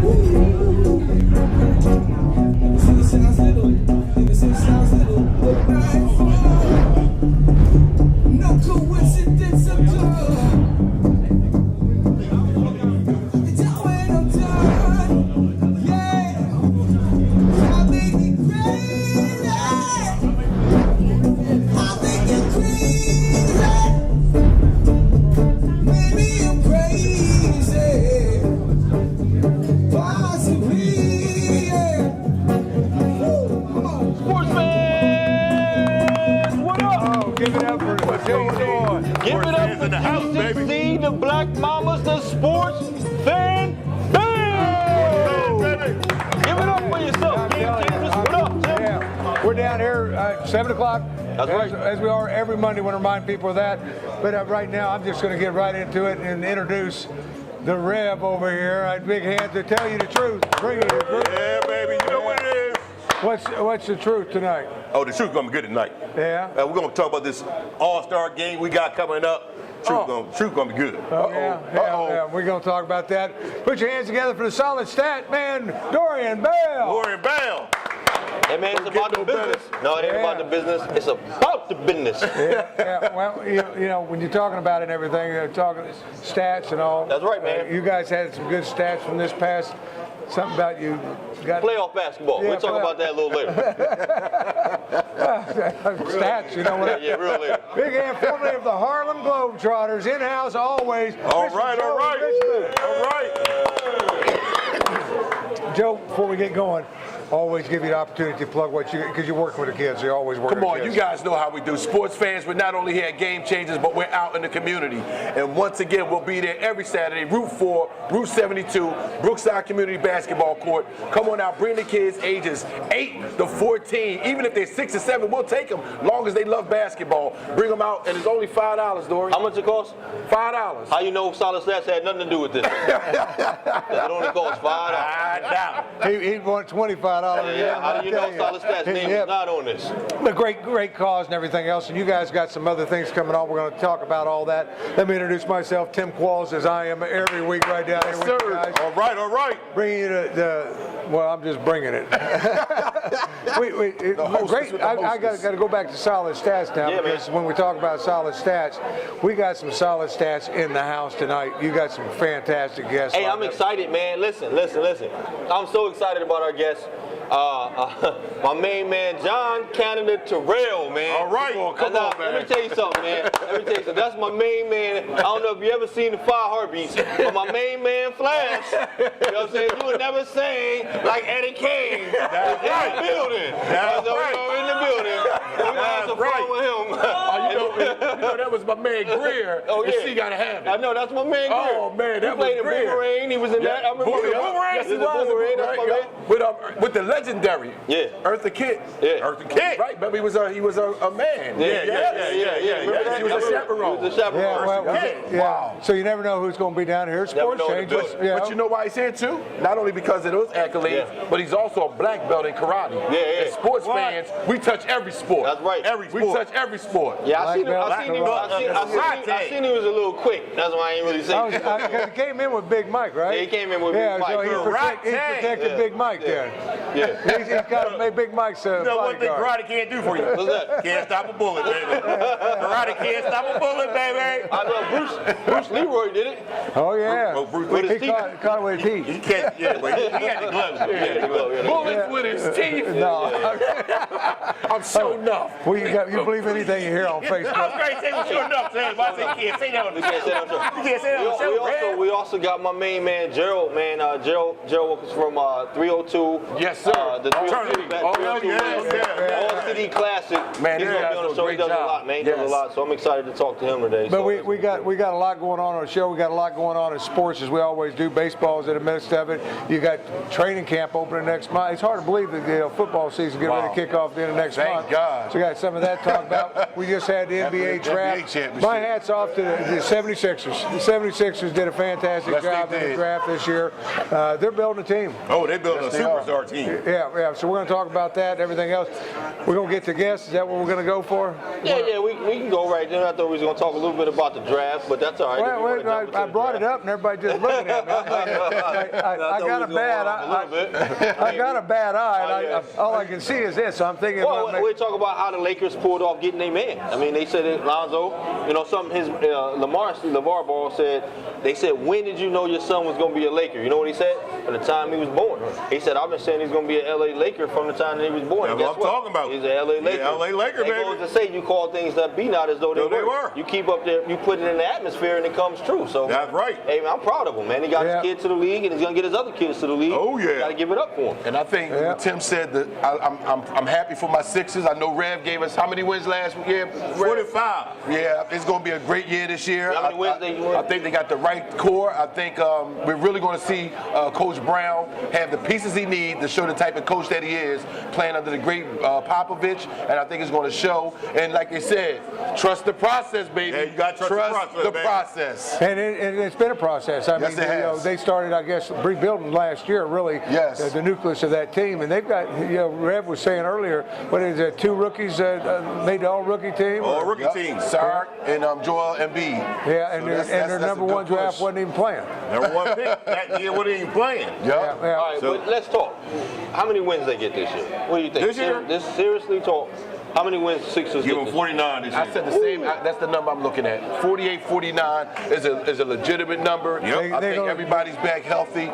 No coincidence of Give it up for TCC, the Black Mamas, the sports fan band. Give it up for yourself. What up, Tim? Yeah. We're down here at 7 o'clock. That's right. As we are every Monday. Want to remind people of that. But right now, I'm just going to get right into it and introduce the Rev over here. Big hands to tell you the truth. Bring it. Yeah, baby. You know what it is. What's the truth tonight? Oh, the truth gonna be good tonight. Yeah. We're gonna talk about this All-Star game we got coming up. Truth gonna be good. Yeah. We're gonna talk about that. Put your hands together for the solid stat man, Dorian Bell. Hey man, it's about the business. No, it ain't about the business. It's about the business. Yeah. Well, you know, when you're talking about it and everything, talking stats and all. That's right, man. You guys had some good stats from this past. Something about you got playoff basketball. We'll talk about that a little later. Stats, you know what? Yeah, real later. Big hand formerly of the Harlem Globetrotters, in-house always. All right. Joe, before we get going, always give you the opportunity to plug what you, because you're working with the kids, you're always working Come on, with the you kids. guys know how we do. Sports fans, we're not only here at Game Changers, but we're out in the community. And once again, we'll be there every Saturday, Route 4, Route 72, Brookside Community Basketball Court. Come on out, bring the kids ages 8 to 14. Even if they're 6 or 7, we'll take them, long as they love basketball. Bring them out, and it's only $5, Dory. How much it costs? $5. How you know Solid Stats had nothing to do with this? It only costs $5. I doubt it. He wanted $25. Yeah, how do you know Solid Stats name is not on this? A great cause and everything else, and you guys got some other things coming on. We're going to talk about all that. Let me introduce myself, Tim Qualls, as I am every week right down here with you guys. All right. Bringing you well, I'm just bringing it. Great. I got to go back to solid stats now, because when we talk about solid stats, we got some solid stats in the house tonight. You got some fantastic guests. Hey, I'm excited, man. Listen. I'm so excited about our guests. My main man, John Canada Terrell, man. All right. Come on, man. Let me tell you something, man. That's my main man. I don't know if you ever seen the 5 Heartbeats, but my main man, Flash, you know what I'm saying? You would never sing like Eddie Kane. That's right. In the building. That's right. In the building. We're going to have some fun with him. You know, that was my man Greer. Oh, yeah. And she gotta have it. I know, that's my man Greer. Oh, man, that he played was in Greer. Boomerang. He was in that. I remember Boomerang. Yes, he was. Boomerang. That's my man. With the legendary Eartha Kitt. Yeah. Eartha Kitt. Right, but he was a man. Yeah. He was a chaperone. He was a chaperone. Wow. So you never know who's going to be down here. Sports change. But you know why he's here too? Not only because of those accolades, but he's also a black belt in karate. Yeah. And sports fans, we touch every sport. That's right. We touch every sport. Yeah, I seen he was a little quick. That's why I ain't really saying. He came in with Big Mike, right? Yeah, he came in with Big Mike. So he protected Big Mike there. Yeah. He's got to make Big Mike's You know one thing karate can't do for you? What's that? Can't stop a bullet, baby. Karate can't stop a bullet, baby. I know Bruce Leroy did it. Oh, yeah. He caught it with his teeth. He can't, he had the gloves. Bullets with his teeth. No. I'm so enough. Well, you believe anything you hear on Facebook. I was going to say what sure enough, Sam. I said you can't say that on the show. You can't say that on the show, we also got my main man, Gerald, man. Gerald was from 302. Yes, sir. The 302 All City Classic. Man, he's going to be on the show. He does a lot, man. He does a lot. So I'm excited to talk to him today. But we got a lot going on the show. We got a lot going on in sports, as we always do. Baseball's in the midst of it. You got training camp opening next month. It's hard to believe that football season getting ready to kick off the end of next month. Thank God. So we got some of that to talk about. We just had the NBA draft. My hat's off to the 76ers. The 76ers did a fantastic job in the draft this year. They're building a team. Oh, they're building a superstar team. Yeah. So we're going to talk about that and everything else. We're going to get to guests. Is that what we're going to go for? Yeah, we can go right there. I thought we was going to talk a little bit about the draft, but that's all right. Well, I brought it up and everybody just looking at me. I got a bad eye. I got a bad eye, and all I can see is this. So I'm thinking. Well, we talk about how the Lakers pulled off getting their man. I mean, they said that Lonzo, you know, something his LeVar Ball said. They said, when did you know your son was going to be a Laker? You know what he said? From the time he was born. He said, I've been saying he's going to be an LA Laker from the time that he was born. That's what I'm talking about. He's an LA Laker. Yeah, LA Laker, baby. It goes to say you call things that be not as though they were. You keep up there, you put it in the atmosphere, and it comes true. So that's right. Hey, man, I'm proud of him, man. He got his kids to the league, and he's going to get his other kids to the league. Oh, yeah. Got to give it up for him. And I think Tim said that I'm happy for my Sixers. I know Rev gave us how many wins last year? 45. Yeah, it's going to be a great year this year. How many wins they win? I think they got the right core. I think we're really going to see Coach Brown have the pieces he needs to show the type of coach that he is, playing under the great Popovich, and I think it's going to show. And like they said, trust the process, baby. Yeah, you got to trust the process. And it's been a process. I mean, it has. They started, I guess, rebuilding last year, really, the nucleus of that team. And they've got, Rev was saying earlier, what is it, 2 rookies made the all-rookie team? All-rookie team. Sark and Joel Embiid. Yeah, and their number one draft wasn't even playing. Number 1 pick that year wasn't even playing. Yeah. All right, but let's talk. How many wins they get this year? What do you think? This year? This seriously talk. How many wins Sixers Give get them this 49 this year. I said the same. That's the number I'm looking at. 48-49 is a legitimate number. Yep. I think everybody's back healthy.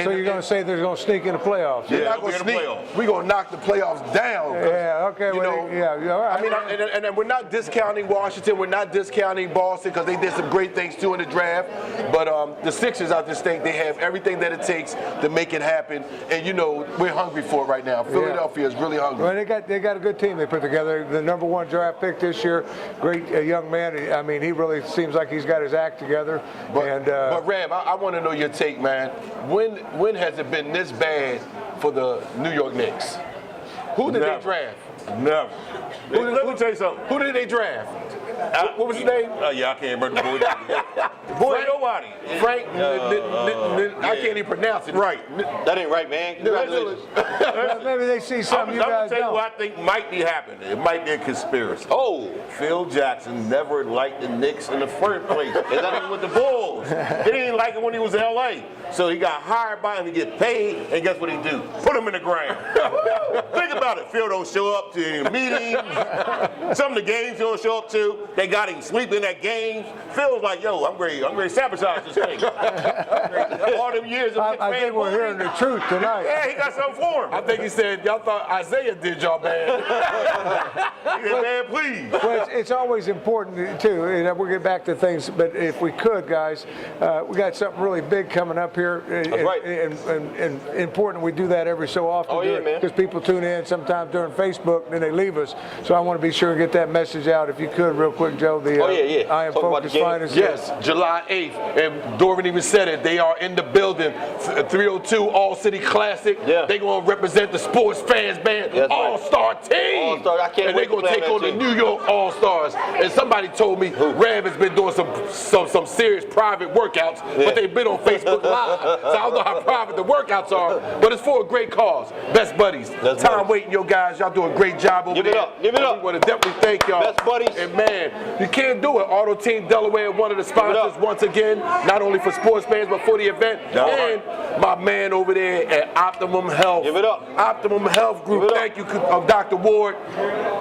So you're going to say they're going to sneak in the playoffs? They're Yeah, not going to we're in the sneak. playoffs. We're going to knock the playoffs down. Yeah, okay. You know, all right. I mean, and we're not discounting Washington. We're not discounting Boston because they did some great things too in the draft. But the Sixers, I just think they have everything that it takes to make it happen. And you know, we're hungry for it right now. Philadelphia is really hungry. Well, they got a good team they put together. The number 1 draft pick this year, great young man. I mean, he really seems like he's got his act together. But Rev, I want to know your take, man. When has it been this bad for the New York Knicks? Who did they draft? Never. Let me tell you something. Who did they draft? What was his name? Yeah, I can't remember the boy. Boy, nobody. Frank. I can't even pronounce it. Right. That ain't right, man. Congratulations. Maybe they see something you I'm guys gonna tell you don't. what I think might be happening. It might be a conspiracy. Oh. Phil Jackson never liked the Knicks in the first place. Is that with the Bulls? He didn't like it when he was in LA. So he got hired by him to get paid, and guess what he do? Put him in the ground. Think about it. Phil don't show up to any meetings. Some of the games he don't show up to. They got him sleeping at games. Phil's like, yo, I'm ready to sabotage this thing. All them years of I think we're hearing the truth tonight. Yeah, he got something for him. I think he said y'all thought Isaiah did y'all bad. He said, man, please. Well, it's always important too. And we'll get back to things, but if we could, guys, we got something really big coming up here. That's right. And important we do that every so often. Oh, yeah, man. Because people tune in sometimes during Facebook, then they leave us. So I want to be sure to get that message out. If you could, real quick, Joe. The I Am Talk about the Focused game. Finest. Yes, July 8th. And Dorian even said it. They are in the building. 302 All City Classic. Yeah. They're going to represent the Sports Fans Band That's right. All-Star team. All-Star. I can't and wait they're going to to play take on on that the team. New York All-Stars. And somebody told me Rev has been doing some serious private workouts, but they've been on Facebook Live. So I don't know how private the workouts are, but it's for a great cause. Best Buddies. Best Tom buddies. Waiting, yo guys, y'all doing a great job over Give it there. up. Give it up. We want to definitely thank y'all. Best Buddies. And man, you can't do it. Auto Team Delaware, one of the sponsors once again, not only for sports fans, but for the event. And my man over there at Optimum Health. Give it up. Optimum Health Group. Thank you, Dr. Ward.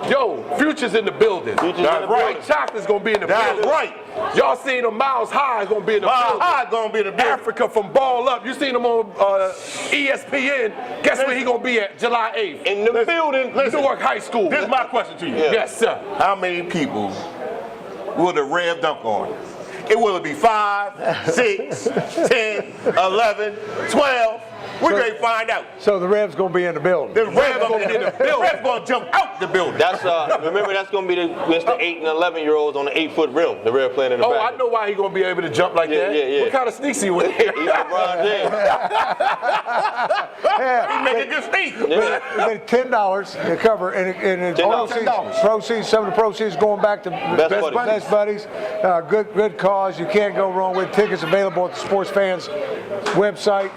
Yo, Future's in the building. Future's in the building. White Chocolate's going to be in the building. That's right. Y'all seen them Miles High is going to be in the building. Miles High going to be in the building. Africa from Ball Up. You seen him on ESPN. Guess where he going to be at July 8th? In the building. Newark High School. This is my question to you. Yeah. Yes, sir. How many people will the Rev dunk on? It will be 5, 6, 10, 11, 12. We're going to find out. So the Rev's going to be in the building. The Rev going to be in the building. The Rev going to jump out the building. That's remember that's gonna be against the 8 and 11-year-olds on the 8-foot rim. The Rev playing in the Oh, back. I know why he gonna be able to jump like that. Yeah. What kind of sneaks he wear? He's LeBron James. He make a good sneak. Yeah. We paid $10 to cover, and all $10. proceeds. Some of the proceeds going back to Best Buddies. Good cause. You can't go wrong with tickets available at the Sports Fans website,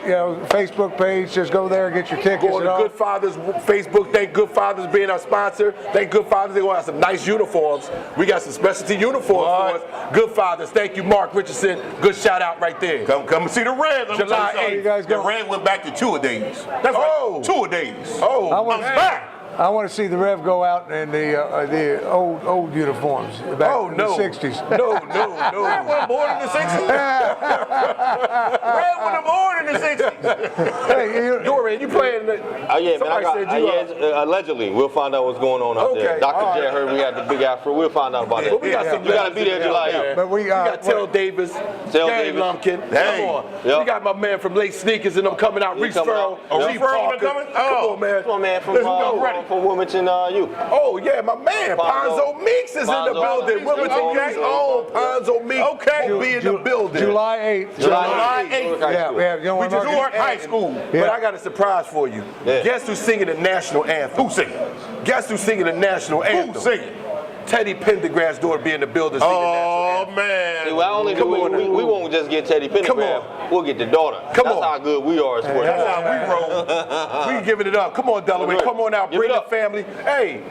Facebook page. Just go there and get your tickets. Go on to Good Fathers Facebook. Thank Good Fathers for being our sponsor. Thank Good Fathers. They're going to have some nice uniforms. We got some specialty uniforms for us. Good Fathers. Thank you, Mark Richardson. Good shout out right there. Come and see the Reds. July 8th. You guys The go. Red went back to two-a-days. That's right. Two-a-days. Oh, I'm back. I want to see the Rev go out in the old uniforms back in the 60s. No. Red wasn't born in the 60s. Red wasn't born in the 60s. Hey, Dorian, you playing? Oh yeah, man. Somebody Allegedly, we'll find out what's going on out there. Okay, Dr. all J right. heard we had the big afro. We'll find out about that. But we got some You gotta be there July 8th. But we got Tell Davis, Tell Gary Davis. Lumpkin. Hey. Come on. Yep. We got my man from Late Sneakers and them coming out. He Reese coming Farrell. out. Oh, Chief Reese Farrell Parker. coming? Come on, man. Come on, man, from Let's go. from Wilmington, you. Oh, yeah, my man. Ponzo. Ponzo Meeks is in the Ponzo. building. Wilmington Okay. Gang's own Ponzo Meeks Okay. will be in the building. July 8th. July 8th. Yeah, you know We what just I'm Newark High School. But I got a surprise for you. Yeah. Guess who's singing the national anthem? Who singing? Guess who's singing the national anthem? Who singing? Teddy Pendergrass daughter be in the building singing the national Oh, anthem. man. See, well, Come on now. we won't just get Teddy Come Pendergrass. on. We'll get the daughter. Come That's on. how good we are as sports. That's how we roll. We giving it up. Come on, Delaware. Right. Come on out. Give Bring it the up. family. Hey,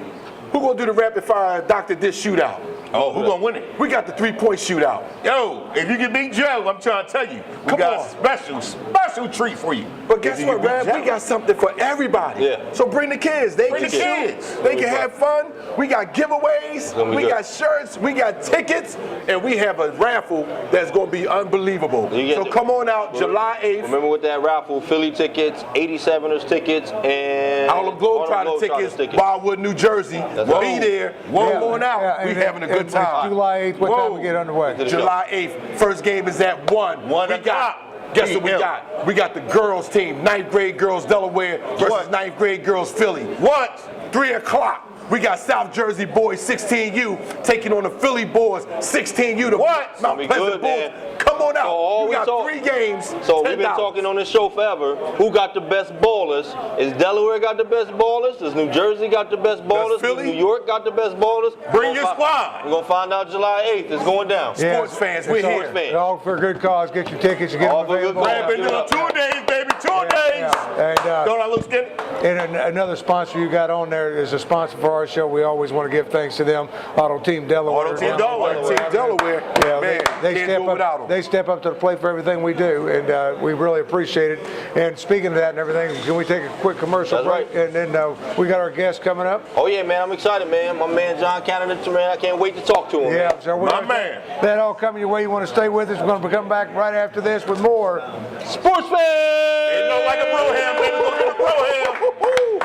who gonna do the rapid fire Dr. Dish shootout? Oh, who gonna win it? We got the 3-point shootout. Yo, if you can beat Joe, I'm trying to tell you, we Come got on. a special treat for you. But guess If you what, can beat Rev? Joe. We got something for everybody. Yeah. So bring the kids. They Bring can the shoot. kids. They can have fun. We got giveaways. gonna be We good. got shirts. We got tickets. And we have a raffle that's going to be unbelievable. You get So the- come on out July 8th. Remember with that raffle, Philly tickets, 87ers tickets, and Harlem Globetrotter tickets, Wildwood, New Jersey. right. Be there. Come on out. We having a good time. July 8th. What time we get underway? July 8th. First game is at 1. 1 We o'clock. got, guess what we PM. got? We got the girls team, 9th grade girls Delaware versus What? 9th grade girls Philly. What? 3 o'clock. We got South Jersey boys 16U taking on the Philly boys 16U. The What? Mount Be Pleasant good, Bulls. man. Come on So all out. we We got talk- 3 games. So we've been $10. talking on this show forever. Who got the best ballers? Is Delaware got the best ballers? Does New Jersey got the best ballers? Does Philly? New York got the best ballers? Bring your squad. We're gonna find out July 8th. It's going down. Yeah. Sports fans, we're It's all- here. fans. All for a good cause. Get your tickets. You get All them for a good available. cause. I've been doing 2 days, baby. 2 days. And, Don't I look skinny? And another sponsor you got on there is a sponsor for our show. We always want to give thanks to them. Auto Team Delaware. Auto Team Delaware. Team Delaware. Yeah, Man, they can't step do it without up. them. They step up to the plate for everything we do, and we really appreciate it. And speaking of that and everything, can we take a quick commercial That's break? right. And then we got our guest coming up. Oh yeah, man, I'm excited, man. My man John Canada, man, I can't wait to talk to him. Yeah, man. so we're My gonna- man. That all coming your way. You want to stay with us? We're going to come back right after this with more. Sports fans. Ain't no like a broham, baby. Look at the broham.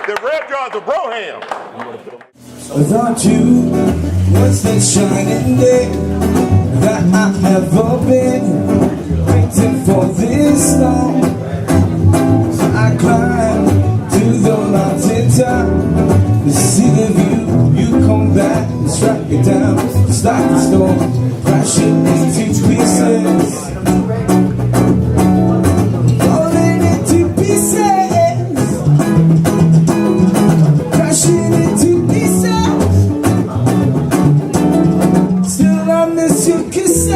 The red draw's a broham. Without you, what's that shining day that I have been waiting for this long? So I climb to the mountain top to see the view. You come back and strike it down, just like the storm, crashing into pieces. Falling into pieces, crashing into pieces. Still I miss your kisses.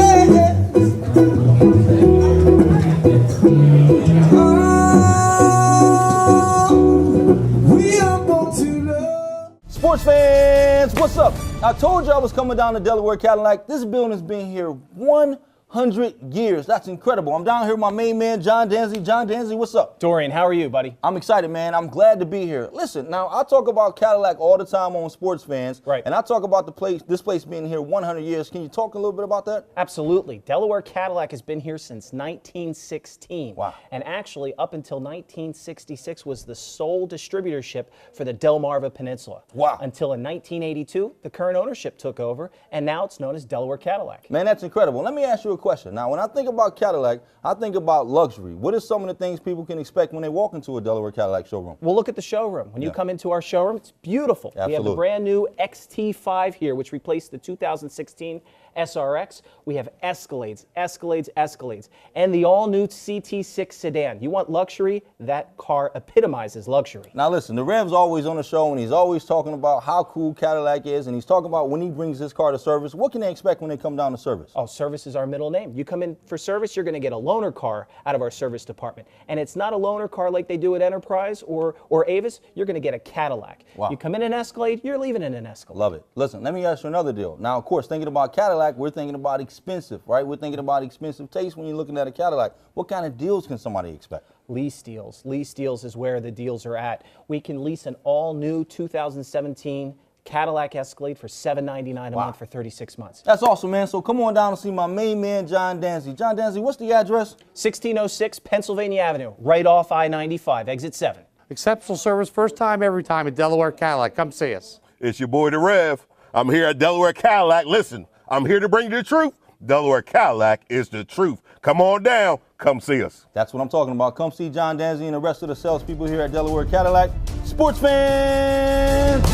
Oh, we are born to love. Sports fans, what's up? I told you I was coming down to Delaware Cadillac. This building's been here 100 years. That's incredible. I'm down here with my main man, John Danzy. John Danzy, what's up? Dorian, how are you, buddy? I'm excited, man. I'm glad to be here. Listen, now I talk about Cadillac all the time on Sports Fans. Right. And I talk about this place being here 100 years. Can you talk a little bit about that? Absolutely. Delaware Cadillac has been here since 1916. Wow. And actually, up until 1966 was the sole distributorship for the Delmarva Peninsula. Wow. Until in 1982, the current ownership took over, and now it's known as Delaware Cadillac. Man, that's incredible. Let me ask you a question. Now, when I think about Cadillac, I think about luxury. What are some of the things people can expect when they walk into a Delaware Cadillac showroom? Well, look at the showroom. When you come into our showroom, it's beautiful. We have the Absolutely. brand new XT5 here, which replaced the 2016 SRX, we have Escalades, and the all-new CT6 sedan. You want luxury? That car epitomizes luxury. Now listen, the Rev's always on the show, and he's always talking about how cool Cadillac is, and he's talking about when he brings his car to service. What can they expect when they come down to service? Oh, service is our middle name. You come in for service, you're going to get a loaner car out of our service department. And it's not a loaner car like they do at Enterprise or Avis. You're going to get a Cadillac. Wow. You come in an Escalade, you're leaving in an Escalade. Love it. Listen, let me ask you another deal. Now, of course, thinking about Cadillac, we're thinking about expensive, right? We're thinking about expensive taste when you're looking at a Cadillac. What kind of deals can somebody expect? Lease deals. Lease deals is where the deals are at. We can lease an all-new 2017 Cadillac Escalade for $799 a month for 36 months. That's awesome, man. So come on down and see my main man, John Danzy. John Danzy, what's the address? 1606 Pennsylvania Avenue, right off I-95, exit 7. Exceptional service, first time, every time at Delaware Cadillac. Come see us. It's your boy, the Rev. I'm here at Delaware Cadillac. Listen, I'm here to bring you the truth. Delaware Cadillac is the truth. Come on down. Come see us. That's what I'm talking about. Come see John Danzy and the rest of the salespeople here at Delaware Cadillac. Sports fans!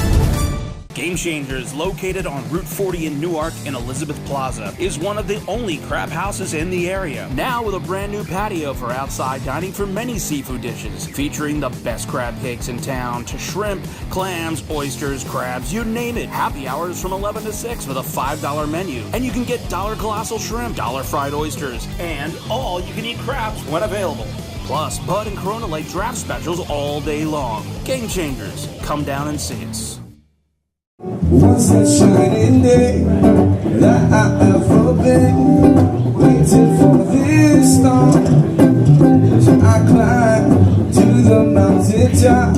Game Changers, located on Route 40 in Newark in Elizabeth Plaza, is one of the only crab houses in the area. Now with a brand new patio for outside dining for many seafood dishes, featuring the best crab cakes in town, to shrimp, clams, oysters, crabs, you name it. Happy hours from 11 to 6 with a $5 menu. And you can get $1 colossal shrimp, $1 fried oysters, and all you can eat crabs when available. Plus, Bud and Corona Light draft specials all day long. Game Changers, come down and see us. What's that shining day that I ever been waiting for this storm? So I climb to the mountain top,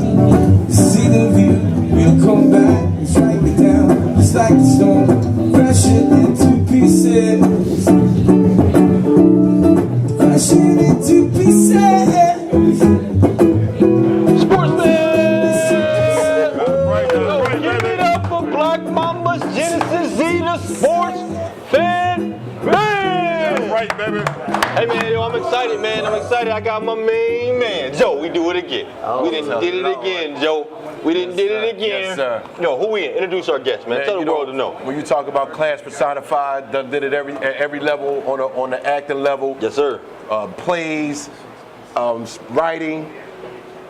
see the view, we'll come back and strike it down, just like the storm, crashing into pieces, crashing into pieces. Right, baby. Hey man, yo, I'm excited, man. I'm excited. I got my main man, Joe. We do it again. We didn't did it again, Joe. We didn't did it again. Yes, sir. Yo, who we in? Introduce our guest, man. Tell the world to know. When you talk about class personified, done did it at every level on the acting level. Yes, sir. Plays, writing,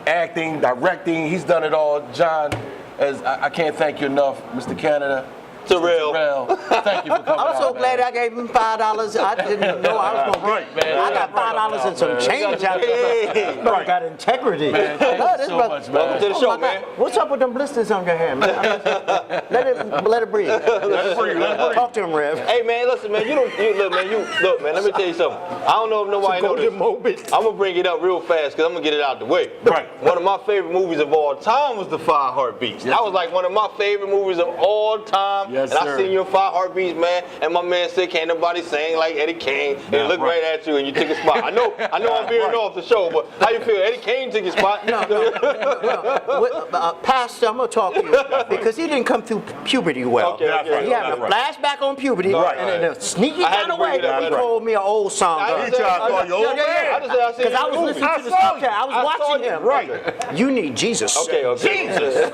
acting, directing. He's done it all. John, as I can't thank you enough, Mr. Canada. Terrell. Thank you for coming. I'm so glad I gave him $5. I didn't know I was going to get. I got $5 and some change out there. I got integrity. Man, thank you so much, man. Welcome to the show, man. What's up with them blisters on your hand, man? Let it breathe. Let's breathe. Talk to him, Rev. Hey man, listen, man. Look, man. Let me tell you something. I don't know if nobody knows this. I'm gonna bring it up real fast because I'm gonna get it out the way. Right. One of my favorite movies of all time was The 5 Heartbeats. That was like one of my favorite movies of all time. Yes, and sir. I seen your 5 Heartbeats, man. And my man said, "Can't nobody sing like Eddie Kane." And he looked right at you and you took a spot. I know I'm veering off the show, but how you feel? Eddie Kane took his spot. No. Pastor, I'm gonna talk to you because he didn't come through puberty well. Okay, He had a flashback on puberty, and in a sneaky kind of way, he called me an old song. He tried to call you old man. Because I was listening to the sculpture. I was watching him. Right. You need Jesus. Okay. Jesus.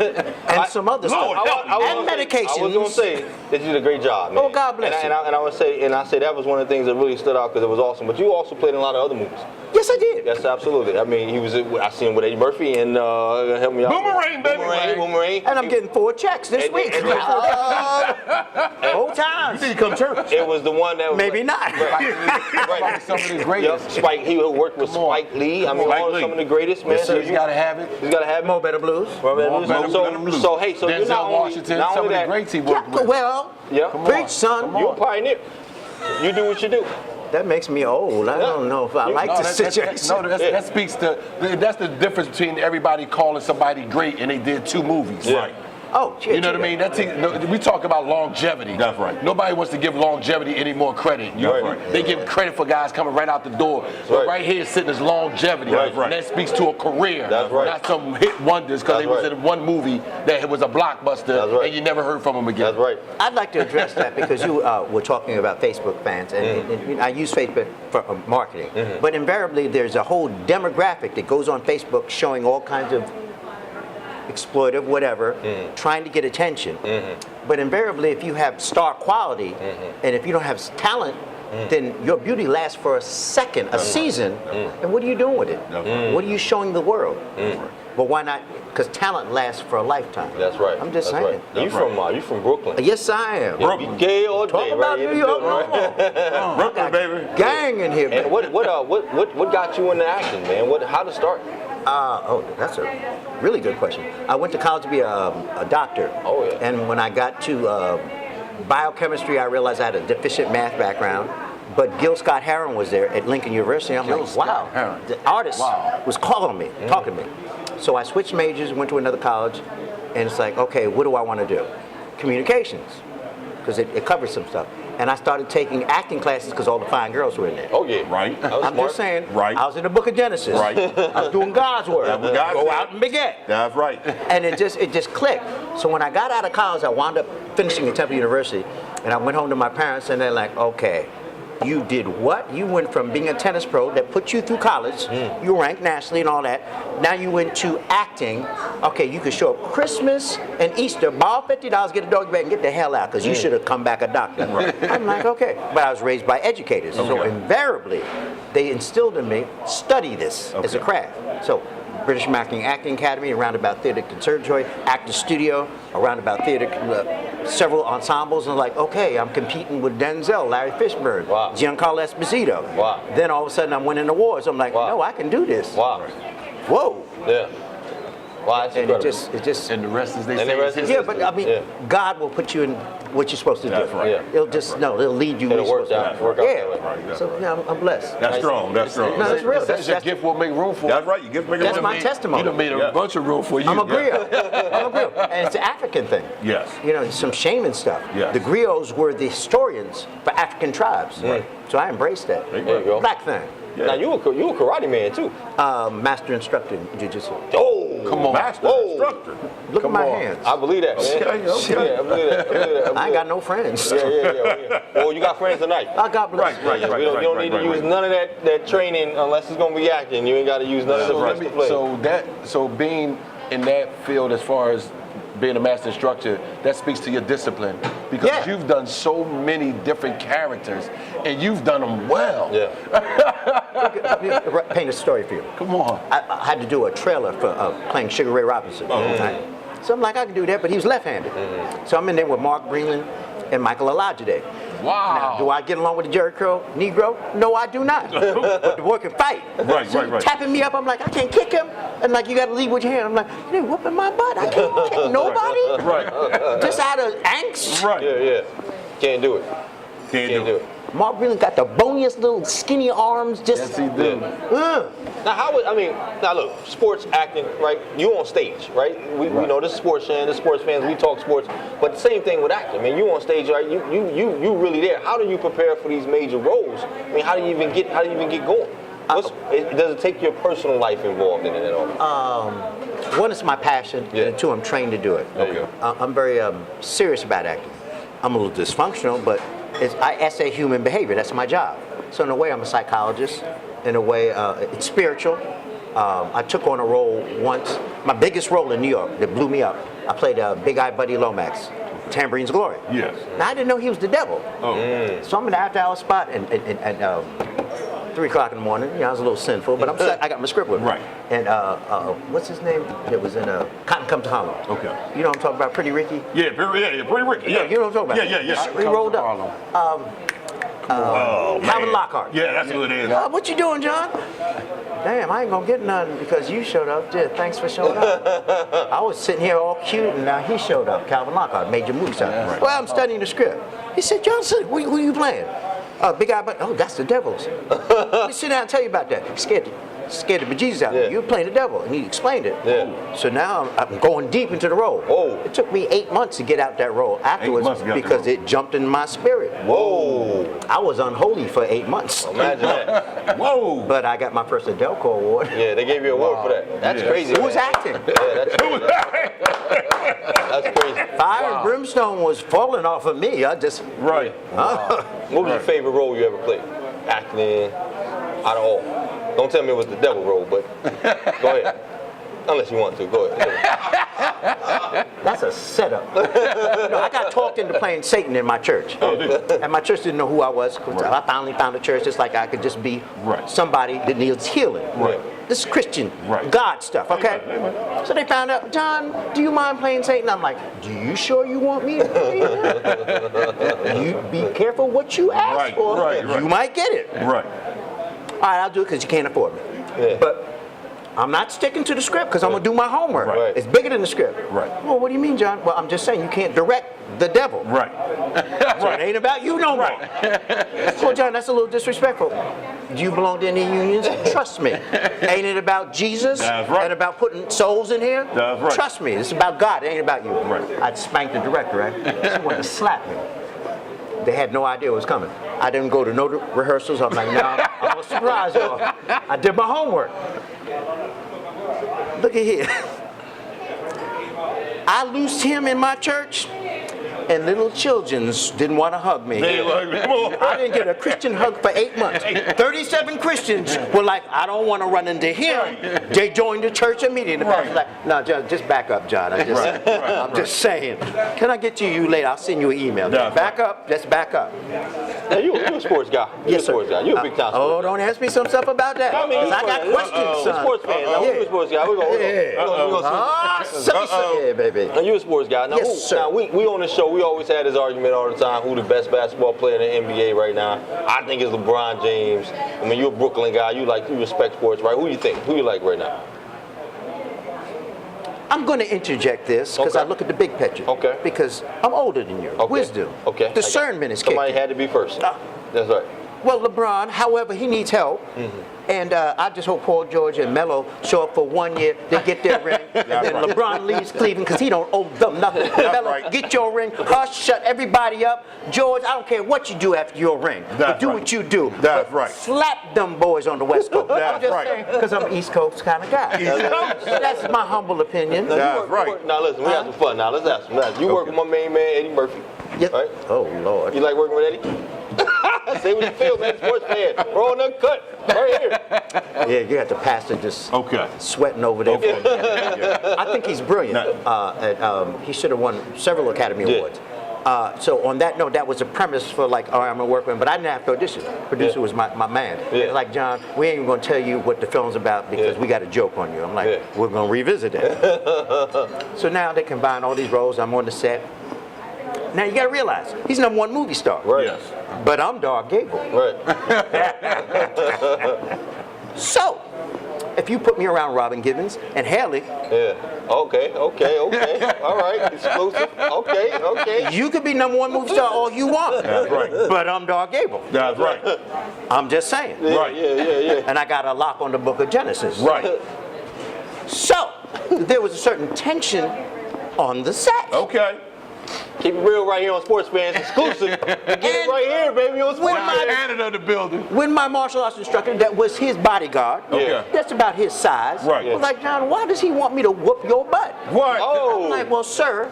And some other stuff. And medication. I was gonna say that you did a great job, man. Oh, God bless you. And I would say, that was one of the things that really stood out because it was awesome. But you also played in a lot of other movies. Yes, I did. Yes, absolutely. I mean, I seen him with Eddie Murphy and help me out. Boomerang, baby. Boomerang. And I'm getting 4 checks this week. Whole time. You need to come to church. It was the one that was Maybe not. right. Some of the greatest. Yep. Spike. He worked with Spike Lee. I mean, some of the greatest, man. Yes, sir. You gotta have it. He's gotta have it. More Better Blues. More Better Blues. So Denzel you're not only Washington, not some only of the that. greats he worked with. Well, preach, son. You're a pioneer. You do what you do. That makes me old. I don't know if I like this situation. That speaks to, that's the difference between everybody calling somebody great and they did 2 movies. Yeah. Right. Oh, shit. You know what I mean? We talk about longevity. That's right. Nobody wants to give longevity any more credit. They give credit for guys coming right out the door. But right here sitting is longevity. Right. And that speaks to a career. That's right. Not some hit wonders because they was in one movie that was a blockbuster and you never heard from them again. That's right. I'd like to address that because you were talking about Facebook fans, and I use Facebook for marketing. But invariably, there's a whole demographic that goes on Facebook showing all kinds of exploitive, whatever, trying to get attention. But invariably, if you have star quality, and if you don't have talent, then your beauty lasts for a second, a season, and what are you doing with it? What are you showing the world? But why not? Because talent lasts for a lifetime. That's right. I'm just That's saying. Right. You from Brooklyn? Yes, I am. Brooklyn. Gay all day, Talk about New York. Brooklyn, baby. Gang in here, man. And what got you into acting, man? How to start? That's a really good question. I went to college to be a doctor. Oh, yeah. And when I got to biochemistry, I realized I had a deficient math background. But Gil Scott Heron was there at Lincoln University. I'm like, wow, the artist was calling me, talking to me. So I switched majors, went to another college, and it's like, okay, what do I want to do? Communications, because it covers some stuff. And I started taking acting classes because all the fine girls were in there. Oh, yeah. Right. I'm just saying, Right. I was in the book of Genesis. Right. I was doing God's work. That's what God Go said. out and beget. That's right. And it just clicked. So when I got out of college, I wound up finishing at Temple University, and I went home to my parents, and they're like, okay, you did what? You went from being a tennis pro that put you through college, you ranked nationally and all that. Now you went to acting. Okay, you could show up Christmas and Easter, borrow $50, get a dog bag, and get the hell out, because you should have come back a doctor. I'm like, okay. But I was raised by educators, so invariably, they instilled in me, study this as a craft. So British American Acting Academy, around about Theatre Conservatory, Actor Studio, around about theater, several ensembles, and like, okay, I'm competing with Denzel, Larry Fishburne, Giancarlo Esposito. Then all of a sudden I'm winning awards. I'm like, no, I can do this. Whoa. Yeah. Wow, that's incredible. It just And the rest is yeah, but I mean, God will put you in what you're supposed to do. That's right. Yeah. It'll just it'll lead you. It'll work out. Yeah. Work out that way. So yeah, I'm blessed. That's strong. That's strong. No, that's real. That's your gift will make room for. That's right. You give me That's my testimony. You done made a bunch of room for you. I'm a griot. I'm a griot. And it's an African thing. Yes. You know, some shaman stuff. Yes. The griots were the historians for African tribes. Right. So I embraced that. There you go. Black thing. Yeah. Now you a karate man too. Master instructor in jiu-jitsu. Oh, Come on. Master instructor. Look at my hands. I believe that, man. Okay. Yeah, I believe that. I ain't got no friends. Yeah. Well, you got friends tonight. God bless. Right. You don't need to use none of that training unless it's gonna be acting. You ain't got to use none of the rest to play. So being in that field as far as being a master instructor, that speaks to your discipline, because you've done so many different characters and you've done them well. Paint a story for you. Come on. I had to do a trailer for playing Sugar Ray Robinson. Right? So I'm like, I can do that, but he was left-handed. So I'm in there with Mark Breland and Michael Olajide. Wow. Now, do I get along with the Jerry Curl Negro? No, I do not. But the boy can fight. Right. Tapping me up, I'm like, I can't kick him. And like, you got to lead with your hand. I'm like, you're whooping my butt. I can't kick nobody. Right. Just out of angst. Right. Yeah. Can't do it. Can't do it. Mark Breland got the boniest little skinny arms. Just Yes, he did. Now look, sports acting, right? You on stage, right? We know this is sports channel, this is sports fans, we talk sports, but the same thing with acting. I mean, you on stage, right? You really there. How do you prepare for these major roles? I mean, how do you even get going? Does it take your personal life involved in it at all? One, it's my passion, and two, I'm trained to do it. Okay. I'm very serious about acting. I'm a little dysfunctional, but I essay human behavior. That's my job. So in a way, I'm a psychologist. In a way, it's spiritual. I took on a role once, my biggest role in New York that blew me up. I played Big Eye Buddy Lomax, Tamperine's Glory. Yes. Now, I didn't know he was the devil. So I'm in the after-hour spot at 3 o'clock in the morning. You know, I was a little sinful, but I got my script with me. Right. And what's his name? It was in Cotton Comes to Harlem. Okay. You know what I'm talking about? Pretty Ricky? Yeah, pretty Ricky. Yeah. You know what I'm talking about? Yeah. We rolled up. Calvin Lockhart. Yeah, that's who it is. What you doing, John? Damn, I ain't gonna get none because you showed up. Yeah, thanks for showing up. I was sitting here all cute, and now he showed up. Calvin Lockhart, Major Moose. Well, I'm studying the script. He said, Johnson, who you playing? Big Eye, but that's the Devils. Let me sit down and tell you about that. He scared the bejesus out of me. You were playing the devil, and he explained it. Yeah. So now I'm going deep into the role. Whoa. It took me 8 months to get out that role afterwards because it jumped in my spirit. Whoa. I was unholy for 8 months. Imagine that. Whoa. But I got my first Adelco award. Yeah, they gave you an award for that. That's crazy. Who was acting? Yeah, that's crazy. Fire and brimstone was falling off of me. I just Right. What was your favorite role you ever played? Acting, out of all. Don't tell me it was the devil role, but go ahead. Unless you want to, go ahead. That's a setup. I got talked into playing Satan in my church. And my church didn't know who I was. I finally found a church just like I could just be somebody that needs healing. This is Christian God stuff, okay? So they found out, John, do you mind playing Satan? I'm like, do you sure you want me to play that? You be careful what you ask for. You might get it. All right, I'll do it because you can't afford me. But I'm not sticking to the script because I'm going to do my homework. It's bigger than the script. Well, what do you mean, John? Well, I'm just saying you can't direct the devil. So it ain't about you no more. Well, John, that's a little disrespectful. Do you belong to any unions? Trust me. Ain't it about Jesus and about putting souls in here? Trust me. It's about God. It ain't about you. I'd spank the director, right? She wanted to slap me. They had no idea what was coming. I didn't go to no rehearsals. I'm like, no, I'm going to surprise y'all. I did my homework. Look at here. I loosed him in my church, and little children didn't want to hug me. I didn't get a Christian hug for 8 months. 37 Christians were like, I don't want to run into him. They joined the church immediately. The pastor's like, no, just back up, John. I'm just saying. Can I get to you later? I'll send you an email. Back up. Just back up. Now, you a sports guy. You're a sports guy. You're a big time sports guy. Oh, don't ask me some stuff about that. I mean, I got questions, son. Sports fan. Now, you're a sports guy. We're gonna yeah, baby. Now, you're a sports guy. Now, now we on the show, we always had this argument all the time, who the best basketball player in the NBA right now. I think it's LeBron James. I mean, you're a Brooklyn guy. You respect sports, right? Who do you think? Who you like right now? I'm going to interject this because I look at the big picture. Because I'm older than you. Wisdom. Discernment is kicking. Somebody had to be first. That's right. Well, LeBron, however, he needs help. And I just hope Paul George and Melo show up for 1 year, they get their ring, and then LeBron leaves Cleveland because he don't owe them nothing. Melo, get your ring, hush, shut everybody up. George, I don't care what you do after your ring, but do what you do. Slap them boys on the West Coast. I'm just saying, because I'm an East Coast kind of guy. That's my humble opinion. Now, listen, we have some fun now. Let's ask him. You work with my main man, Eddie Murphy. Right? Oh, Lord. You like working with Eddie? Say what you feel, man. Sports fan. Roll the cut. Right here. Yeah, you got the pastor just sweating over there. I think he's brilliant. He should have won several Academy Awards. So on that note, that was a premise for like, all right, I'm going to work with him. But I didn't have to audition. Producer was my man. Like, John, we ain't even going to tell you what the film's about because we got a joke on you. I'm like, we're going to revisit that. So now they combine all these roles. I'm on the set. Now you got to realize, he's #1 movie star. But I'm Dog Gable. So, if you put me around Robin Givens and Haley. Okay. All right. Exclusive. Okay. You could be #1 movie star all you want. But I'm Dog Gable. I'm just saying. Yeah. And I got a lock on the book of Genesis. So, there was a certain tension on the set. Keep it real right here on Sports Fans Exclusive. Get it right here, baby, on Sports Fans. Canada the building. When my martial arts instructor, that was his bodyguard, that's about his size, was like, John, why does he want me to whoop your butt? I'm like, well, sir,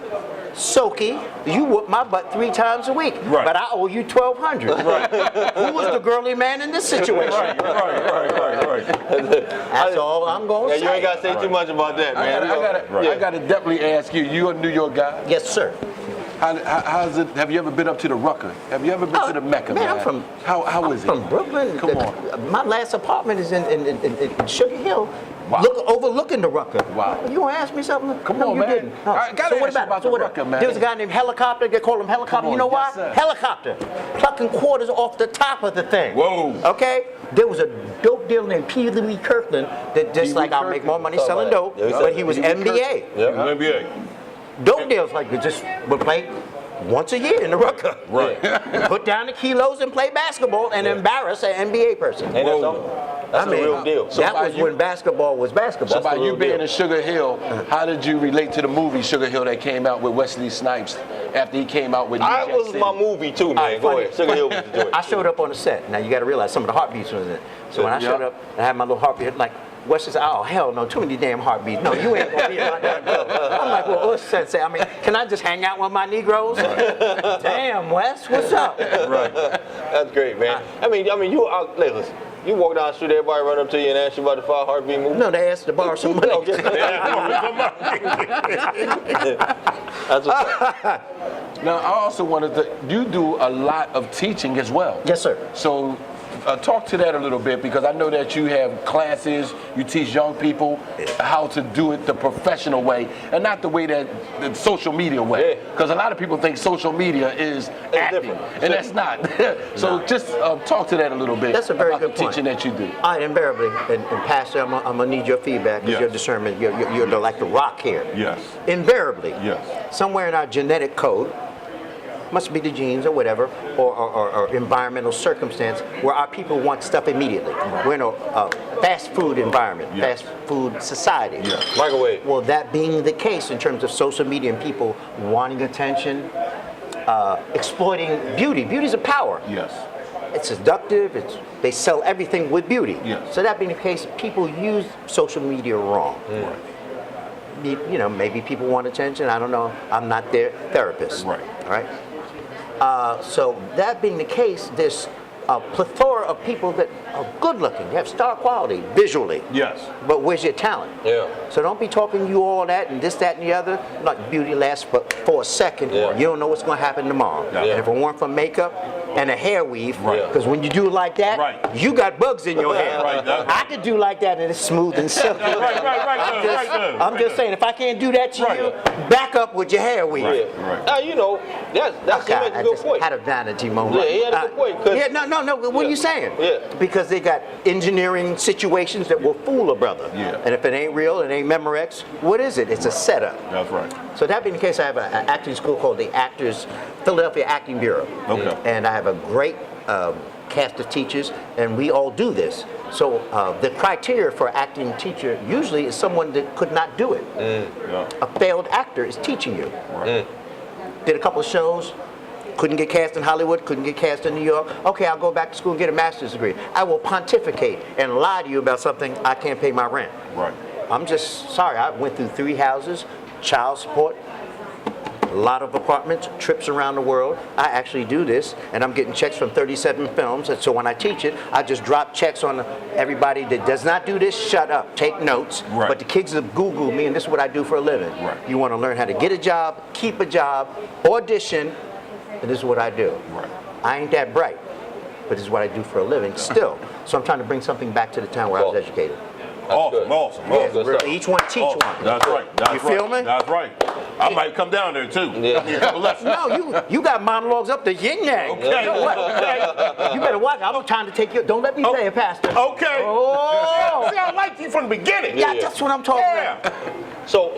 Soki, you whoop my butt 3 times a week, but I owe you $1,200. Who was the girly man in this situation? That's all I'm going to say. You ain't got to say too much about that, man. I got to definitely ask you. You a New York guy? Yes, sir. How's it? Have you ever been up to the Rucker? Have you ever been to the Mecca? Man, I'm from. How is it? From Brooklyn. Come on. My last apartment is in Sugar Hill. Overlooking the Rucker. Wow. You gonna ask me something? Come on, you man. didn't. I gotta ask you about the Rucker, man. There was a guy named Helicopter. They call him Helicopter. You know why? Sir. Helicopter. Plucking quarters off the top of the thing. Whoa. Okay? There was a dope dealer named P. Lee Kirkland that just like I'll make more money selling dope, but he was NBA. NBA. Dope deals like just would play once a year in the Rucker. Put down the kilos and play basketball and embarrass an NBA person. That's a real deal. That was when basketball was basketball. So by you being in Sugar Hill, how did you relate to the movie Sugar Hill that came out with Wesley Snipes after he came out with New Jack was City? my movie too, man. Go ahead. Sugar Hill was the joint. I showed up on the set. Now you got to realize some of the heartbeats was in it. So when I showed up, I had my little heartbeat like. Wesley said, oh, hell no, too many damn heartbeats. No, you ain't gonna be in my damn club. I'm like, well, Sensei, I mean, can I just hang out with my Negroes? Damn, Wes, what's up? That's great, man. I mean, you listen, You walk down the street, everybody run up to you and ask you about the 5 heartbeat movement? No, they asked to borrow some money. Okay. That's what's up. Now, I also wanted to, you do a lot of teaching as well. Yes, sir. So talk to that a little bit, because I know that you have classes, you teach young people how to do it the professional way and not the way that the social media way. Because a lot of people think social media is acting, and that's not. So just talk to that a little bit. That's a very about good the point. teaching that you do. All right, invariably, and Pastor, I'm gonna need your feedback because Yes. your discernment, you're like the rock here. Yes. Invariably, Yes. somewhere in our genetic code, must be the genes or whatever, or environmental circumstance, where our people want stuff immediately. We're in a fast food environment, Yes. fast food society. Yes. Microwave. Well, that being the case in terms of social media and people wanting attention, exploiting beauty. Beauty's a power. Yes. It's seductive. They sell everything with beauty. Yes. So that being the case, people use social media wrong. You know, maybe people want attention. I don't know. I'm not their therapist. Right. All right. So that being the case, there's a plethora of people that are good looking, have star quality visually. Yes. But where's your talent? Yeah. So don't be talking you all that and this, that, and the other. Like beauty lasts but for a second. Yeah. You don't know what's going to happen tomorrow. Yeah. And if it weren't for makeup and a hair weave, Right. because when you do it like that, Right. you got bugs in your hair. Right, that's I could do like that and it's smooth and silky. I'm just saying, if I can't do that to you, back up with your hair weave. Right. Right. Now, you know, that's he Okay, makes I a good just point. had a vanity moment. Yeah, he had a good point, 'cause- Yeah, no. What are you saying? Yeah. Because they got engineering situations that will fool a brother. Yeah. And if it ain't real, it ain't Memorex. What is it? It's a setup. That's right. So that being the case, I have an acting school called the Philadelphia Acting Bureau. Okay. And I have a great cast of teachers, and we all do this. So the criteria for acting teacher usually is someone that could not do it. Yeah. A failed actor is teaching you. Right. Did a couple of shows, couldn't get cast in Hollywood, couldn't get cast in New York. Okay, I'll go back to school and get a master's degree. I will pontificate and lie to you about something I can't pay my rent. Right. I'm just sorry. I went through 3 houses, child support, a lot of apartments, trips around the world. I actually do this, and I'm getting checks from 37 films. And so when I teach it, I just drop checks on everybody that does not do this. Shut up, take notes. Right. But the kids have Googled me, and this is what I do for a living. Right. You want to learn how to get a job, keep a job, audition, and this is what I do. Right. I ain't that bright, but this is what I do for a living still. So I'm trying to bring something back to the town where I was educated. Awesome, awesome, Yeah, awesome. stuff. each one teach Awesome. one. That's right. That's You right. feel me? That's right. I might come down there too. Yeah. Give me a couple lessons. No, you got monologues up the yin yang. Okay. You know what? You better watch. I'm trying to take you. Don't let me say it, Pastor. Okay. Oh. See, I liked you from the beginning. Yeah, that's what I'm talking about. Yeah. So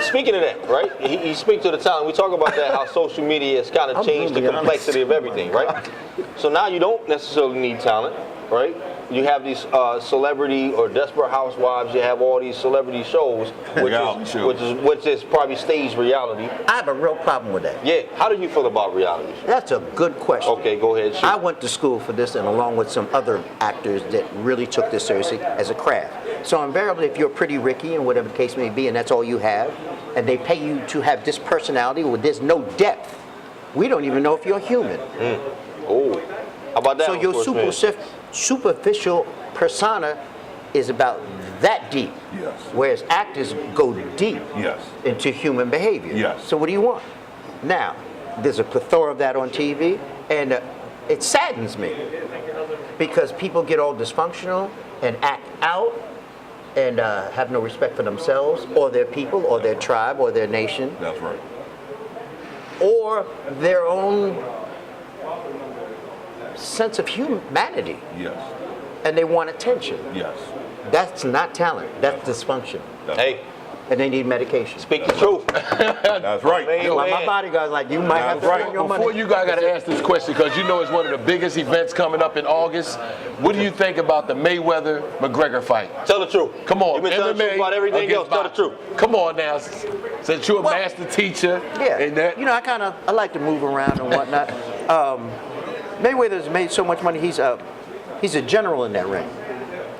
speaking of that, right? He speaks to the talent. We talk about that, how social media has kind of I'm changed the really complexity of everything, right? So now you don't necessarily need talent, right? You have these celebrity or Desperate Housewives. You have all these celebrity shows, Reality shows. which is probably staged reality. I have a real problem with that. Yeah. How do you feel about reality? That's a good question. Okay, go ahead. Shoot. I went to school for this, and along with some other actors that really took this seriously as a craft. So invariably, if you're Pretty Ricky and whatever the case may be, and that's all you have, and they pay you to have this personality where there's no depth, we don't even know if you're human. Oh, how about that? So one your for us, man? superficial persona is about that deep. Yes. Whereas actors go deep Yes. into human behavior. Yes. So what do you want? Now, there's a plethora of that on TV, and it saddens me because people get all dysfunctional and act out and have no respect for themselves or their people or their tribe or their nation That's right. or their own sense of humanity, Yes. and they want attention. Yes. That's not talent. That's dysfunction. Hey, And they need medication. speak the truth. That's right. Man. Like my bodyguard's like, you might have to Right. spend your Before money. you guys got to ask this question, because you know it's one of the biggest events coming up in August. What do you think about the Mayweather-McGregor fight? Tell the truth. Come on, You've been telling the truth about everything else. against Tell the boxing. truth. Come on now, since you're a Well, master teacher. Yeah. And that, You know, I like to move around and whatnot. Mayweather's made so much money. He's a general in that ring.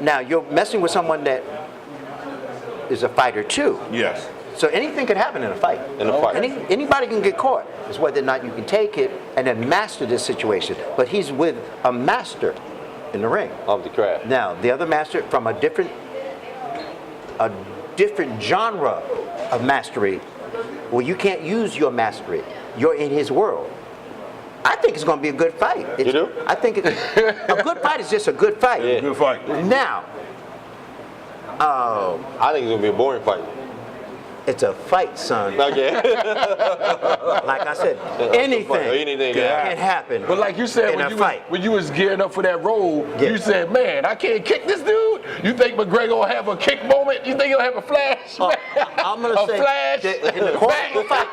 Now you're messing with someone that is a fighter too. Yes. So anything could happen in a fight. In a fight. Anybody can get caught. It's whether or not you can take it and then master this situation. But he's with a master in the ring. Of the craft. Now, the other master from a different genre of mastery, well, you can't use your mastery. You're in his world. I think it's going to be a good fight. You do? I think a good fight is just a good fight. Yeah. Good fight. Now, I think it's going to be a boring fight. it's a fight, son. Okay. Like I said, anything can happen. But like you said, in a fight. when you was gearing up for that role, Yeah. you said, man, I can't kick this dude. You think McGregor will have a kick moment? You think he'll have a flash? I'm going to say flash that in the course of a fight.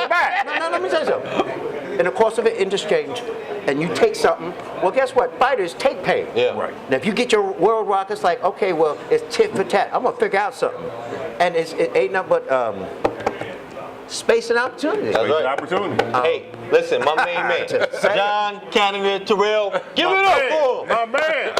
back. No, let me tell you something. In the course of an interchange, and you take something, well, guess what? Fighters take pain. Yeah. Right. Now, if you get your world rock, it's like, okay, well, it's tit for tat. I'm going to figure out something. And it ain't nothing but space and opportunity. That's right. Opportunity. Hey, listen, my main man, John Canada Terrell. Give it up for him. My man.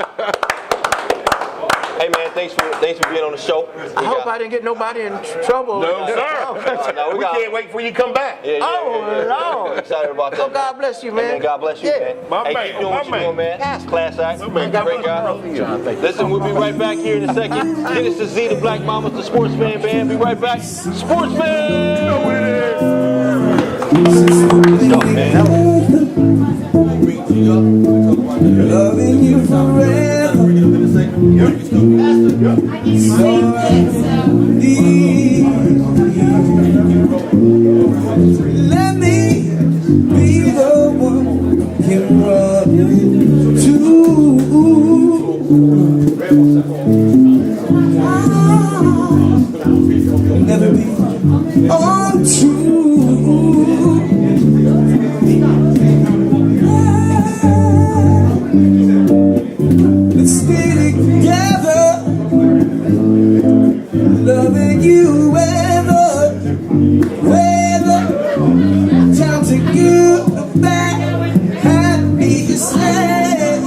Hey man, thanks for being on the show. I hope I didn't get nobody in trouble. No, sir. No, we can't wait for you to come back. Yeah, Lord. Excited about that. Oh, God bless you, Hey, man. man, God bless you, Yeah. man. My Hey, man, keep doing my what you man. doing, man. Yes. Class act. Man, God Great bless guy. you. Listen, we'll be right back here in a second. Get us to Z, the Black Mamas, the Sports Fan Band. Be right back. Sports Fan! You know what it is. What's up, man? Loving you forever. Let me be the one who can run to. Never be untrue. Let's stay together, loving you weather, time to give back, happy to say.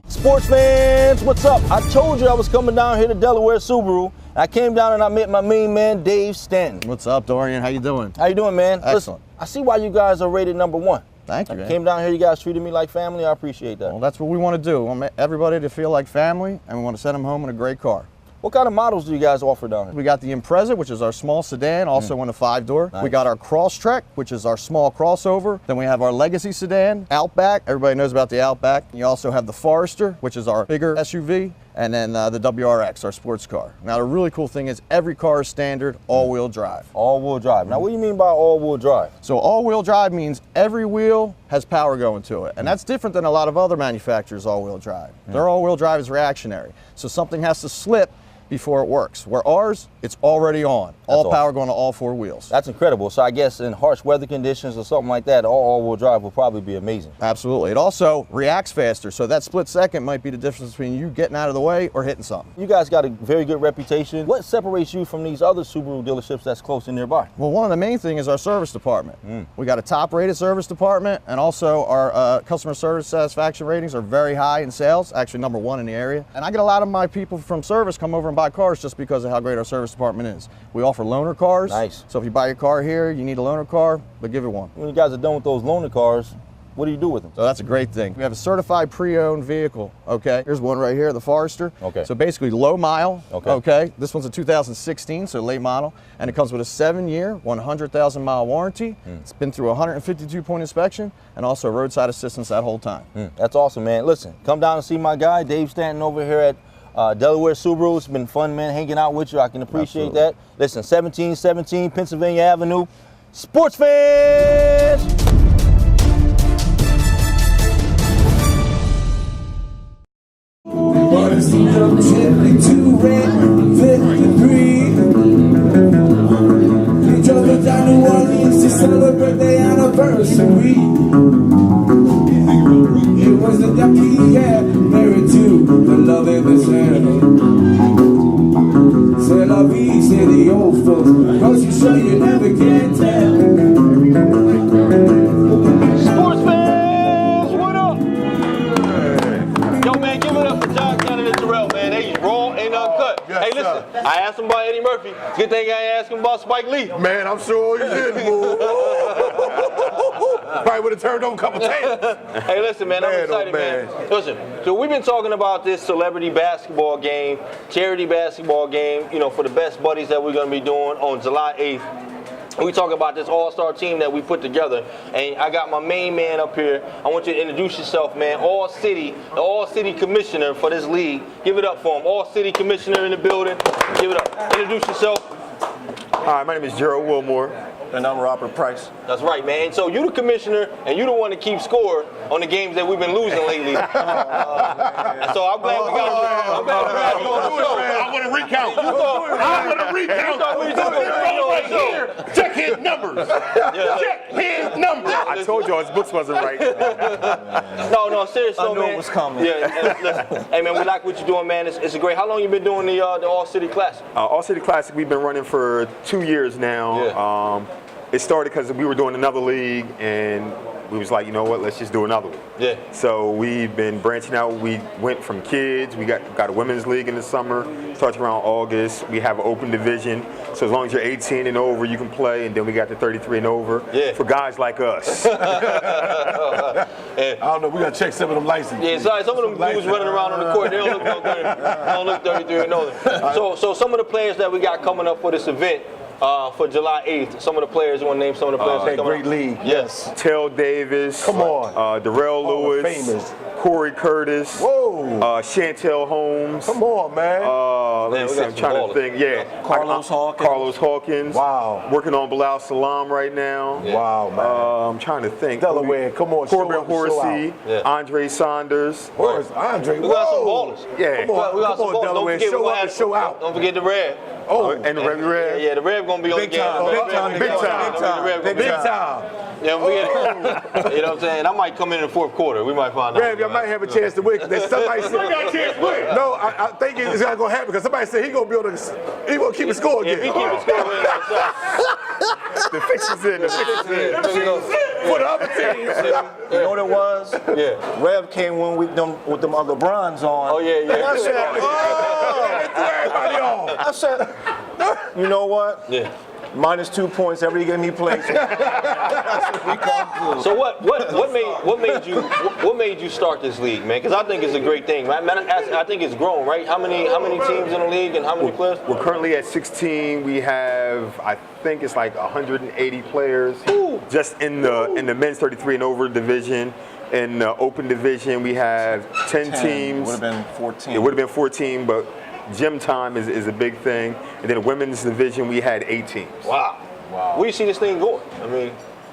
Sports fans, what's up? I told you I was coming down here to Delaware Subaru. I came down and I met my main man, Dave Stanton. What's up, Dorian? How you doing? How you doing, man? Excellent. Listen, I see why you guys are rated #1. Thank you, I man. came down here, you guys treated me like family. I appreciate that. Well, that's what we want to do. We want everybody to feel like family, and we want to send them home in a great car. What kind of models do you guys offer down here? We got the Impreza, which is our small sedan, also in a 5-door. Nice. We got our Crosstrek, which is our small crossover. Then we have our Legacy sedan, Outback. Everybody knows about the Outback. You also have the Forester, which is our bigger SUV. And then the WRX, our sports car. Now, the really cool thing is every car is standard all-wheel drive. All-wheel drive. Now, what do you mean by all-wheel drive? So all-wheel drive means every wheel has power going to it. And that's different than a lot of other manufacturers' all-wheel drive. Their all-wheel drive is reactionary. So something has to slip before it works. Where ours, it's already on. All power going to all 4 wheels. That's incredible. So I guess in harsh weather conditions or something like that, all-wheel drive will probably be amazing. Absolutely. It also reacts faster. So that split second might be the difference between you getting out of the way or hitting something. You guys got a very good reputation. What separates you from these other Subaru dealerships that's close and nearby? Well, one of the main things is our service department. We got a top-rated service department, and also our customer service satisfaction ratings are very high in sales, actually #1 in the area. And I get a lot of my people from service come over and buy cars just because of how great our service department is. We offer loaner cars. Nice. So if you buy your car here, you need a loaner car, but give it one. When you guys are done with those loaner cars, what do you do with them? So that's a great thing. We have a certified pre-owned vehicle, okay? Here's one right here, the Forester. Okay. So basically low mile, okay. This one's a 2016, so late model, and it comes with a 7-year, 100,000 mile warranty. It's been through a 152-point inspection, and also roadside assistance that whole time. That's awesome, man. Listen, come down and see my guy, Dave Stanton, over here at Delaware Subaru. It's been fun, man, hanging out with you. I can appreciate that. Listen, 1717 Pennsylvania Avenue. Sports fans! Gently to red 53. They drove it down New Orleans to celebrate their anniversary. It was the ducky, yeah, married to the love of his hand. C'est la vie, say the old folks, cause you sure you never can tell. Sports fans, what up? Yo, man, give it up for John Canada Terrell, man. They raw and uncut. Yes, Hey, listen, sir. I asked him about Eddie Murphy. Good thing I ain't asked him about Spike Lee. Man, I'm sure you did, fool. Probably would have turned over a couple tables. Hey, listen, man, I'm excited, man. Listen, so we've been talking about this celebrity basketball game, charity basketball game, you know, for the best buddies that we're going to be doing on July 8th. We talk about this all-star team that we put together, and I got my main man up here. I want you to introduce yourself, man. The all-city commissioner for this league. Give it up for him. All-city commissioner in the building. Give it up. Introduce yourself. Hi, my name is Gerald Wilmore, and I'm Robert Price. That's right, man. And so you the commissioner, and you the one to keep score on the games that we've been losing lately. So I'm glad we got you on the show. I want to recount. I want to recount. Right here. Check his numbers. Check his numbers. I told y'all his books wasn't right. No, seriously, man. I knew it was coming. Yeah, listen. Hey, man, we like what you're doing, man. It's a great. How long you been doing the All-City Classic? All-City Classic, we've been running for 2 years now. Yeah. It started because we were doing another league, and we was like, you know what, let's just do another one. Yeah. So we've been branching out. We went from kids. We got a women's league in the summer. Starts around August. We have an open division. So as long as you're 18 and over, you can play. And then we got the 33 and over for guys like us. I don't know. We got to check some of them licenses. Yeah, sorry, some of them dudes running around on the court, they don't look no 30. They don't look 33 and over. So some of the players that we got coming up for this event, for July 8th, some of the players, you want to name some of the players? That great league. Yes. Tell Davis. Come on. Darrell Lewis. Famous. Corey Curtis. Whoa. Chantel Holmes. Come on, man. Let me see, I'm trying to think. Yeah. Carlos Hawkins. Carlos Hawkins. Wow. Working on Bilal Salam right now. Yeah. Wow, man. I'm trying to think. Delaware, come on. Corbin show Horsey. Yeah. Andre Saunders. Horace, Andre. We got some ballers. Yeah. Come on, We got some ballers. Delaware. Don't forget, Show up and show out. Don't forget the Rev. Oh, And Revy Rev. Yeah, the Rev gonna be on the game. Big time. Big time. Big time. Yeah, you know what I'm saying? I might come in the fourth quarter. We might find out. Rev, y'all might have a chance to win. Somebody said, We got a chance to win. no, I think it's not going to happen because somebody said he going to be able to, he going to keep a score If again. he keep it scoring, The fix is in. The fix is in. For the other team. You know what it was? yeah. Rev came when with them other bronze on. Oh yeah, And I yeah. said, Everybody on. I said, you know what? Yeah. Minus 2 points every game he plays. So what made you start this league, man? Because I think it's a great thing, man. I think it's grown, right? How many teams in the league and how many players? We're currently at 16. We have, I think it's like 180 players. Ooh. Just in the men's 33 and over division. In the open division, we have 10 teams. Would have been 14. It would have been 14, but gym time is a big thing. And then the women's division, we had 8 teams. Wow. Where do you see this thing going?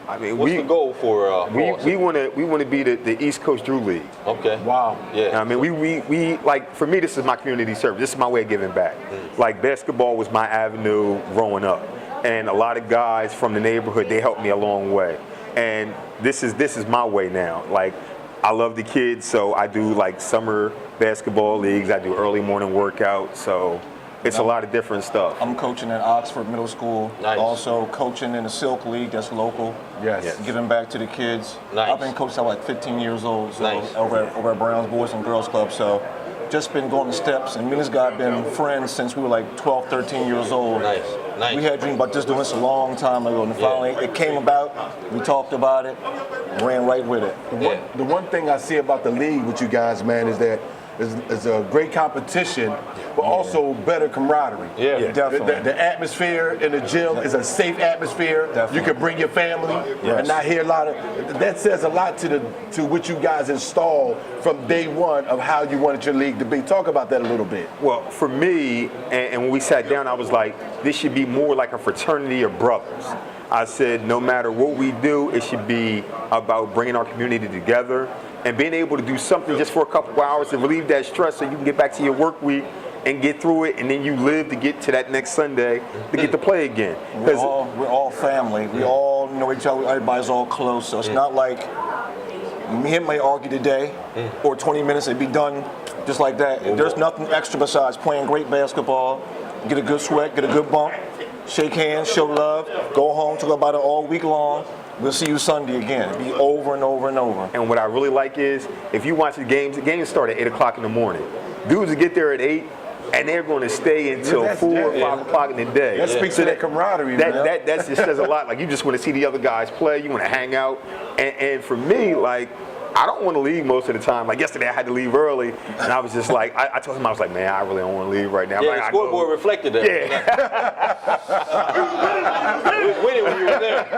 I mean, what's the goal for we want to be the East Coast Drew League. Okay. Wow. Yeah. I mean, we like, for me, this is my community service. This is my way of giving back. Like, basketball was my avenue growing up, and a lot of guys from the neighborhood, they helped me a long way. And this is my way now. Like, I love the kids, so I do like summer basketball leagues. I do early morning workouts. So it's a lot of different stuff. I'm coaching at Oxford Middle School. Nice. Also coaching in the Silk League, that's local. Yes. Giving back to the kids. Nice. I've been coaching since I was like 15 years old. So Nice. over at Browns Boys and Girls Club. So just been going the steps. And me and this guy have been friends since we were like 12, 13 years old. Nice. Nice. We had dreams about just doing this a long time ago. And finally it came about. We talked about it. Ran right with it. The one thing I see about the league with you guys, man, is that it's a great competition, but also better camaraderie. Yeah, definitely. The atmosphere in the gym is a safe atmosphere. Definitely. You can bring your family and not hear a lot of. That says a lot to what you guys installed from day one of how you wanted your league to be. Talk about that a little bit. Well, for me, and when we sat down, I was like, this should be more like a fraternity of brothers. I said, no matter what we do, it should be about bringing our community together and being able to do something just for a couple of hours to relieve that stress so you can get back to your work week and get through it, and then you live to get to that next Sunday to get to play again. We're all family. We all know each other. Everybody's all close. So it's not like me and him may argue today or 20 minutes and be done just like that. There's nothing extra besides playing great basketball, get a good sweat, get a good bump, shake hands, show love, go home, talk about it all week long. We'll see you Sunday again. It'll be over and over and over. And what I really like is, if you watch the games start at 8 o'clock in the morning. Dudes will get there at 8, and they're going to stay until 4 or 5 o'clock in the day. That speaks to that camaraderie, that, man. that just says a lot. Like, you just want to see the other guys play. You want to hang out. And for me, like, I don't want to leave most of the time. Like yesterday, I had to leave early, and I was just like, I told him, I was like, man, I really don't want to leave right now. Yeah, like, the scoreboard reflected that. Yeah. We was winning when you were there.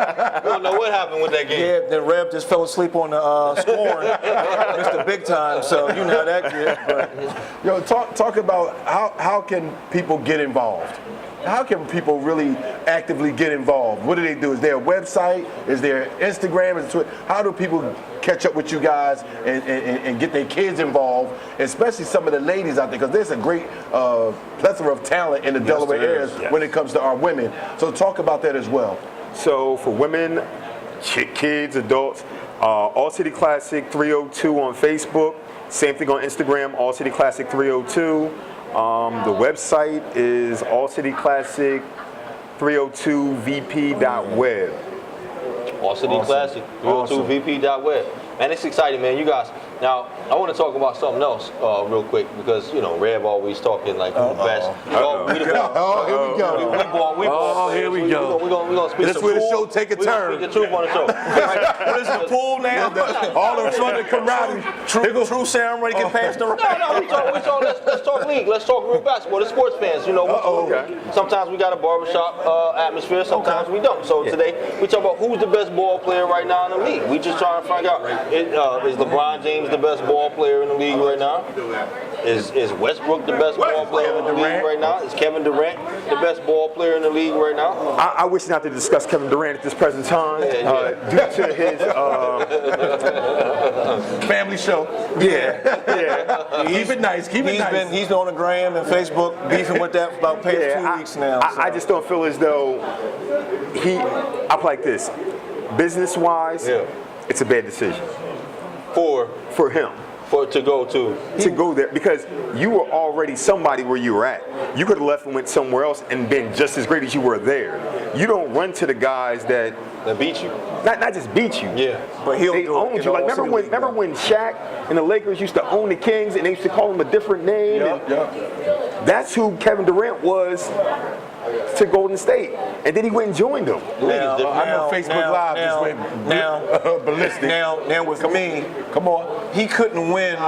We don't know what happened with that game. Yeah, then Rev just fell asleep on the scoring. Missed the big time, so you know how that get. But. Yo, talk about how can people get involved? How can people really actively get involved? What do they do? Is there a website? Is there Instagram? Is Twitter? How do people catch up with you guys and get their kids involved, especially some of the ladies out there? Because there's a great plethora of talent in the Delaware area when it comes to our women. So talk about that as well. So for women, kids, adults, All City Classic 302 on Facebook. Same thing on Instagram, All City Classic 302. The website is allcityclassic302vp.web. All City Classic 302vp.web. Man, it's exciting, man. You guys. Now, I want to talk about something else real quick because, you know, Rev always talking like the best. Here we go. Here we go. We're going to speak That's where the show take a turn. Speak the truth on the show. What is the pool now? All of fun and camaraderie. True ceremony can pass the. No, let's talk league. Let's talk real basketball. The sports fans, you know. Sometimes we got a barbershop atmosphere. Sometimes we don't. So today we talk about who's the best ball player right now in the league. We just trying to find out: is LeBron James the best ball player in the league right now? Is Westbrook the best ball player in the league right now? Is Kevin Durant the best ball player in the league right now? I wish not to discuss Kevin Durant at this present time due to his family show. Yeah. Keep it nice. Keep it nice. He's been on the gram and Facebook beefing with that for about past 2 weeks now. I just don't feel as though I play like this. Business-wise, it's a bad decision. For him. To go there because you were already somebody where you were at. You could have left and went somewhere else and been just as great as you were there. You don't run to the guys that beat you. Not just beat you. Yeah. But they owned you. Like remember when Shaq and the Lakers used to own the Kings and they used to call them a different name? That's who Kevin Durant was to Golden State, and then he went and joined them. I know Facebook Live just went ballistic. Now with me, come on, he couldn't win.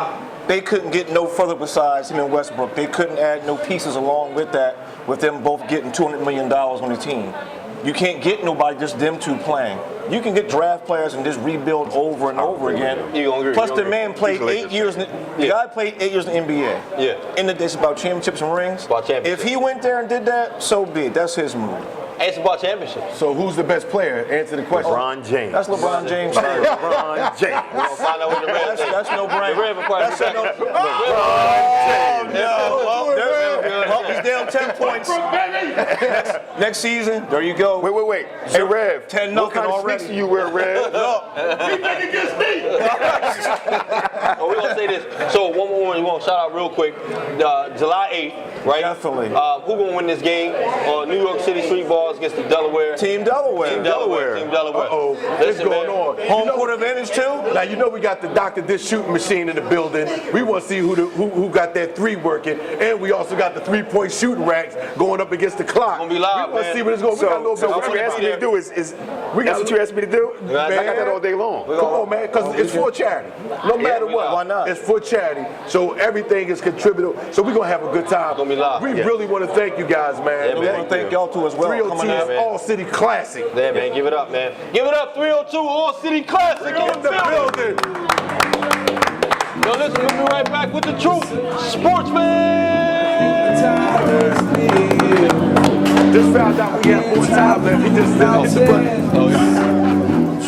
They couldn't get no further besides him and Westbrook. They couldn't add no pieces along with that, with them both getting $200 million on the team. You can't get nobody just them two playing. You can get draft players and just rebuild over and over again. Plus, the man played 8 years. The guy played 8 years in the NBA. Yeah. And it's about championships and rings. About championships. If he went there and did that, so be it. That's his move. It's about championships. So who's the best player? Answer the question. LeBron James. That's LeBron James. LeBron James. We're gonna find out what the Rev think. That's no brainer. The Rev requires he's down 10 points. Next season, there you go. Wait. Hey, Rev. 10-0 what kind of already. sneaks do you wear, Rev? We're going to say this. So, one more, we want to shout out real quick. July 8th, right? Definitely. Who going to win this game? New York City Street Balls against the Delaware. Team Delaware. Team Delaware. What's going on? Home court advantage too? Now you know we got the Dr. Dish shooting machine in the building. We want to see who got that three working, and we also got the 3-point shooting racks going up against the clock. Gonna be live, we want to see what it's going to be. So what you asked me to do is that's what you asked me to do? I got that all day long. Come on, man, because it's for charity. No matter what. Why not? It's for charity. So everything is contributed. So we're going to have a good time. Gonna be live. We really want to thank you guys, man. Yeah, We want to thank y'all too as well. 302 is All City Classic. Yeah, man, give it up, man. Give it up, 302 All City Classic in the building. Yo, listen, we'll be right back with the truth. Sportsman! Just found out we have more time left. He just hit the button.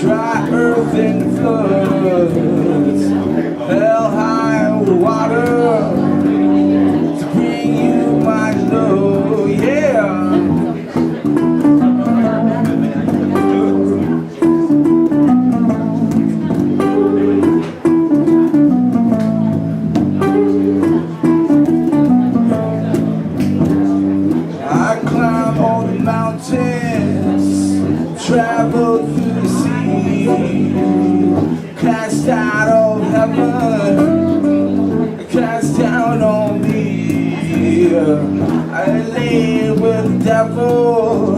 Dry earth and floods, hell high water to bring you my love, yeah. I climb all the mountains, travel through the sea, cast out of heaven, cast down on me. yeah. I live with the devil,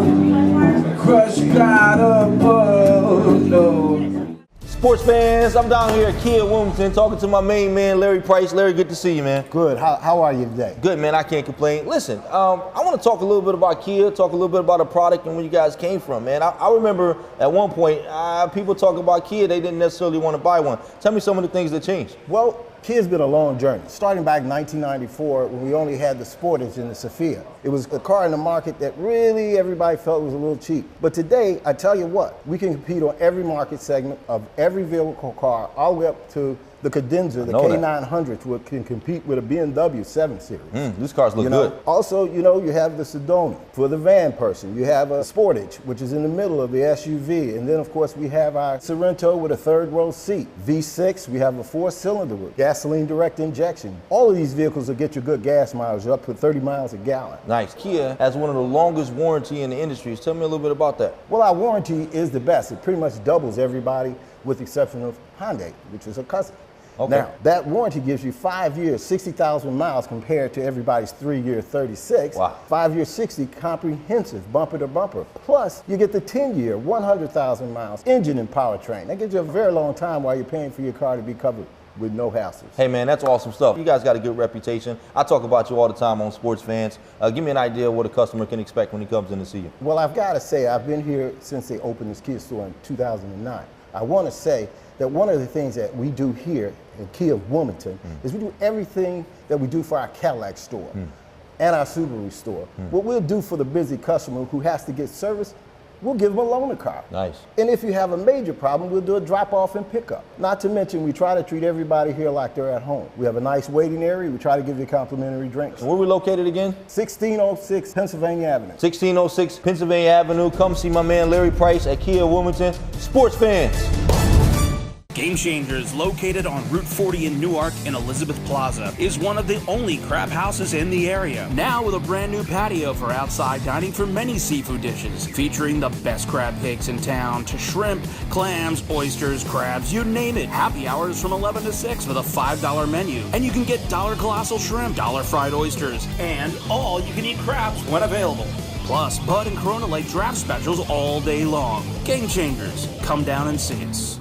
crush God above, no. Sports fans, I'm down here at Kia Wilmington talking to my main man, Larry Price. Larry, good to see you, man. Good. How are you today? Good, man. I can't complain. Listen, I want to talk a little bit about Kia, talk a little bit about the product and where you guys came from, man. I remember at one point, people talk about Kia, they didn't necessarily want to buy one. Tell me some of the things that changed. Well, Kia's been a long journey. Starting back in 1994, when we only had the Sportage and the Sophia. It was a car in the market that really everybody felt was a little cheap. But today, I tell you what, we can compete on every market segment of every vehicle car, all the way up to the Cadenza, the K900, which can compete with a BMW 7 Series. These cars look good. Also, you have the Sedona for the van person. You have a Sportage, which is in the middle of the SUV. And then, of course, we have our Sorento with a third row seat. V6, we have a 4-cylinder with gasoline direct injection. All of these vehicles will get you good gas mileage, up to 30 miles a gallon. Nice. Kia has one of the longest warranty in the industry. Tell me a little bit about that. Well, our warranty is the best. It pretty much doubles everybody with the exception of Hyundai, which is a cousin. Okay. Now, that warranty gives you 5 years, 60,000 miles compared to everybody's 3-year 36. Wow. 5-year 60, comprehensive, bumper to bumper. Plus, you get the 10-year, 100,000 miles engine and powertrain. That gives you a very long time while you're paying for your car to be covered with no hassles. Hey man, that's awesome stuff. You guys got a good reputation. I talk about you all the time on Sports Fans. Give me an idea of what a customer can expect when he comes in to see you. Well, I've got to say, I've been here since they opened this Kia store in 2009. I want to say that one of the things that we do here in Kia Wilmington is we do everything that we do for our Cadillac store and our Subaru store. What we'll do for the busy customer who has to get service, we'll give them a loaner car. Nice. And if you have a major problem, we'll do a drop-off and pickup. Not to mention, we try to treat everybody here like they're at home. We have a nice waiting area. We try to give you complimentary drinks. Where are we located again? 1606 Pennsylvania Avenue. 1606 Pennsylvania Avenue. Come see my man Larry Price at Kia Wilmington. Sports Fans. Game Changers, located on Route 40 in Newark and Elizabeth Plaza, is one of the only crab houses in the area. Now with a brand new patio for outside dining for many seafood dishes, featuring the best crab cakes in town, to shrimp, clams, oysters, crabs, you name it. Happy hours from 11 to 6 with a $5 menu. And you can get $1 colossal shrimp, $1 fried oysters, and all you can eat crabs when available. Plus, Bud and Corona Light draft specials all day long. Game Changers, come down and see us.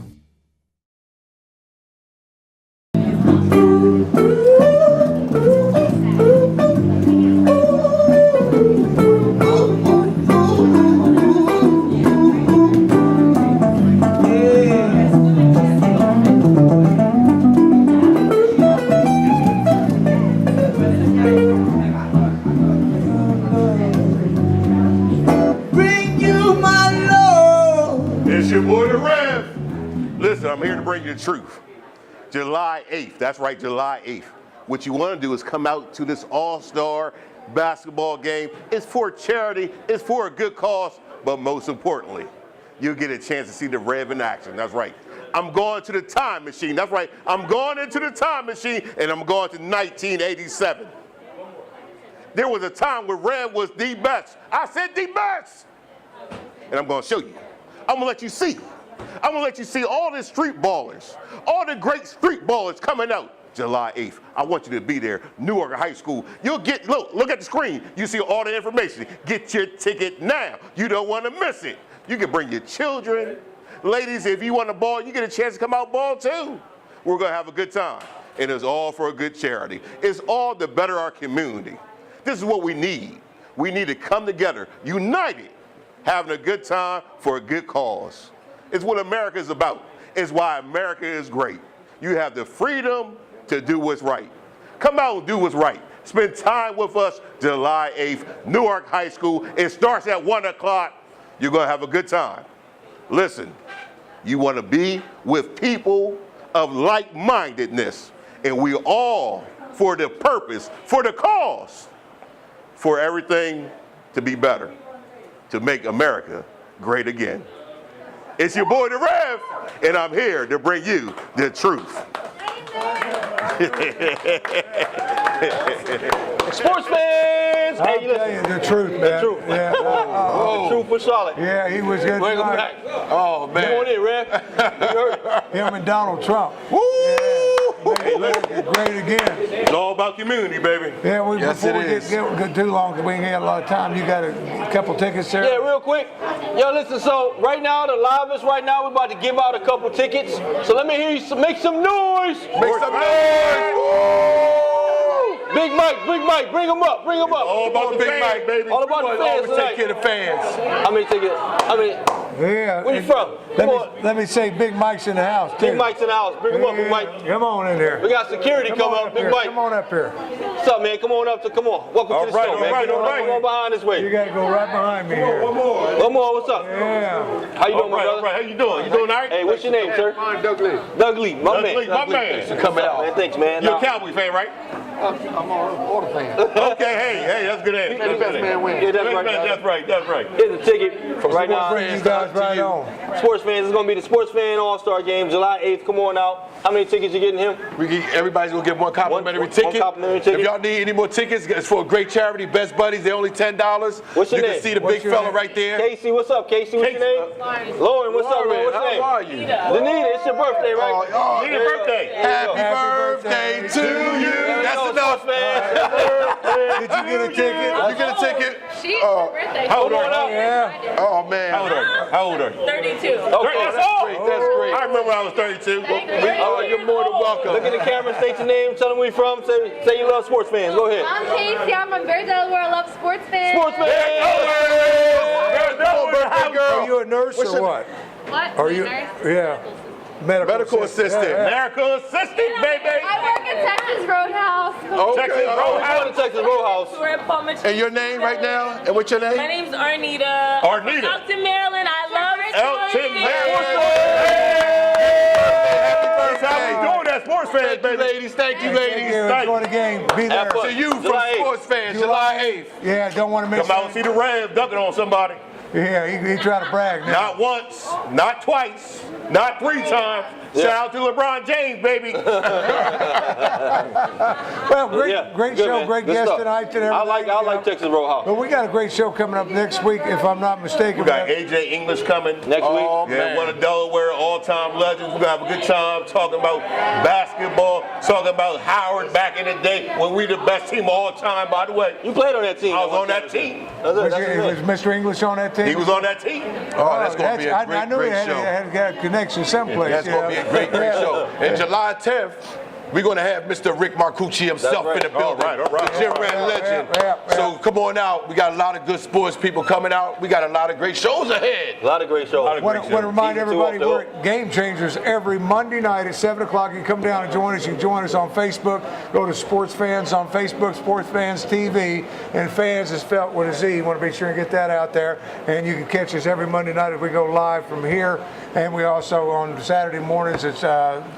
It's your boy, the Rev. Listen, I'm here to bring you the truth. July 8th, that's right, July 8th. What you want to do is come out to this all-star basketball game. It's for charity, it's for a good cause, but most importantly, you'll get a chance to see the Rev in action. That's right. I'm going to the time machine. That's right. I'm going into the time machine, and I'm going to 1987. There was a time where Rev was the best. I said the best. And I'm going to show you. I'm going to let you see. I'm going to let you see all the street ballers, all the great street ballers coming out July 8th. I want you to be there, Newark High School. You'll get, look at the screen. You see all the information. Get your ticket now. You don't want to miss it. You can bring your children. Ladies, if you want to ball, you get a chance to come out ball too. We're going to have a good time. And it's all for a good charity. It's all to better our community. This is what we need. We need to come together, united, having a good time for a good cause. It's what America is about. It's why America is great. You have the freedom to do what's right. Come out and do what's right. Spend time with us July 8th, Newark High School. It starts at 1 o'clock. You're going to have a good time. Listen, you want to be with people of like-mindedness, and we all for the purpose, for the cause, for everything to be better, to make America great again. It's your boy, the Rev, and I'm here to bring you the truth. Sports fans! I'll tell you the truth, man. The truth. Yeah. The truth for Charlotte. Yeah, he was good. Bring him back. Oh, man. Come on in, Rev. Him and Donald Trump. Woo! Great again. It's all about community, baby. Yeah, Yes, before it we is. get too long, because we ain't got a lot of time, you got a couple tickets there? Yeah, real quick. Yo, listen, so right now, the livest right now, we're about to give out a couple tickets. So let me hear you make some noise. Make some noise. Big Mike, bring him up. All about the Big fans, Mike, baby. All about the fans Always take tonight. care of the fans. How many tickets? Yeah. Where you from? Let me say Big Mike's in the house, too. Big Mike's in the house. Bring him up, Big Mike. Come on in here. We got security come up, Big Mike. Come on up here. What's up, man? Come on up. Come on. Welcome to the show, man. Come on behind this way. You got to go right behind me here. One more. What's up? Yeah. How you doing, my brother? All right. How you doing? You doing all right? Hey, what's your name, sir? Doug Lee. Doug Lee, my man. Thanks for coming out, man. Thanks, man. You're a Cowboy fan, right? I'm all the fan. Okay, hey, that's good answer. The best man wins. Yeah, that's right. That's right. Here's a ticket from right now. You guys right on. Sports fans, it's going to be the Sports Fan All-Star Game, July 8th. Come on out. How many tickets you getting him? Everybody's gonna get one complimentary ticket. One complimentary ticket. If y'all need any more tickets, it's for a great charity, Best Buddies. They're only $10. What's your you name? can see the big fella right there. Casey, what's up? Casey, what's your name? Lauren, what's up, Lauren? What's your name? How are you? Danita, it's your birthday, right? Your birthday. Happy birthday to you. That's enough. Did you get a ticket? You get a ticket? She's her birthday. How old are you? Yeah. Oh man. How old are you? 32. That's great. I remember when I was 32. All right, you're more than welcome. Look at the camera, state your name, tell them where you're from, say you love sports fans. Go ahead. I'm Casey. I'm from Bear, Delaware. I love sports fans. Sports fans! Are you a nurse or what? What? Are you? Nurse? Yeah. Medical assistant. assistant. Medical assistant, baby. I work at Texas Roadhouse. Texas Roadhouse. Texas Roadhouse. We're at Palm Beach. And your name right now? And what's your name? My name's Arnita. Arnita. Elton, Maryland. I love Elton, Maryland. How we doing that, sports fans, baby? Ladies, thank you, ladies. Enjoy the game. Be there. Have fun. To you from July 8th. Sports Fans, July 8th. Yeah, don't want to miss Come out and see the Rams dunking on somebody. Yeah, he tried to brag now. Not once, not twice, not 3 times. Shout out to LeBron James, baby. Well, great good, show, man. great Good guest stuff. tonight. And I like Texas Roadhouse. But we got a great show coming up next week, if I'm not mistaken. We got AJ English coming Next week. Yeah, man. one of Delaware all-time legends. We're gonna have a good time talking about basketball, talking about Howard back in the day when we the best team of all time. By the way, You played on that team. I was on that team. Was Mr. English on that team? He was on that team. Oh, that's going to be a I great, knew great he had, show. had got a connection someplace. That's going to be a great, great show. And July 10th, we're going to have Mr. Rick Marcucci himself That's right. in the building. All right. The Gym Rat legend. Yeah. So come on out. We got a lot of good sports people coming out. We got a lot of great shows ahead. A lot of great shows. I want to remind Season 2 everybody off the we're hook. at Game Changers every Monday night at 7 o'clock. You can come down and join us. You can join us on Facebook. Go to Sports Fans on Facebook, Sports Fans TV. And Fans is spelled with a Z. You want to be sure and get that out there. And you can catch us every Monday night as we go live from here. And we also on Saturday mornings it's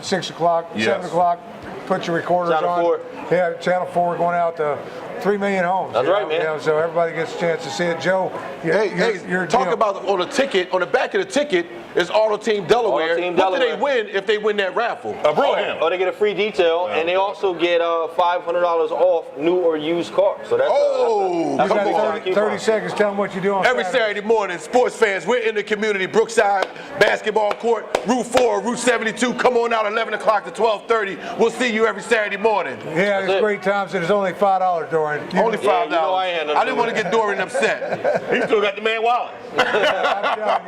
6 o'clock, 7 o'clock. Put your recorders Channel on. 4. Yeah, Channel 4 going out to 3 million homes. That's right, man. You know, so everybody gets a chance to see it. Joe, Hey, talk about on the ticket, on the back of the ticket is Auto Team Delaware. Auto Team What do Delaware. they win if they win that raffle? A Broham. Oh, they get a free detail, and they also get $500 off new or used cars. So that's You come got on. 30 seconds. Tell them what you do on Every Saturday morning, sports fans, we're in the community, Brookside Basketball Court, Route 4, Route 72. Come on out 11 o'clock to 12:30. We'll see you every Saturday morning. Yeah, it's great times, and it's only $5, Dorian. Only $5. you know I ain't had nothing I didn't to do want to get Dorian upset. He still got the man wallet. I'm telling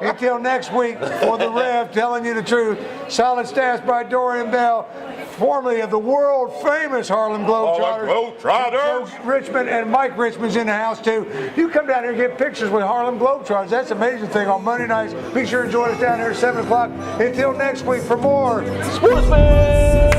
you. Until next week, for the Rev, telling you the truth. Solid stats by Dorian Bell, formerly of the world famous Harlem Globetrotters. Globetrotters. Coach Richmond and Mike Richmond's in the house too. You come down here and get pictures with Harlem Globetrotters. That's the amazing thing on Monday nights. Be sure to join us down here at 7 o'clock. Until next week for more Sports Fans!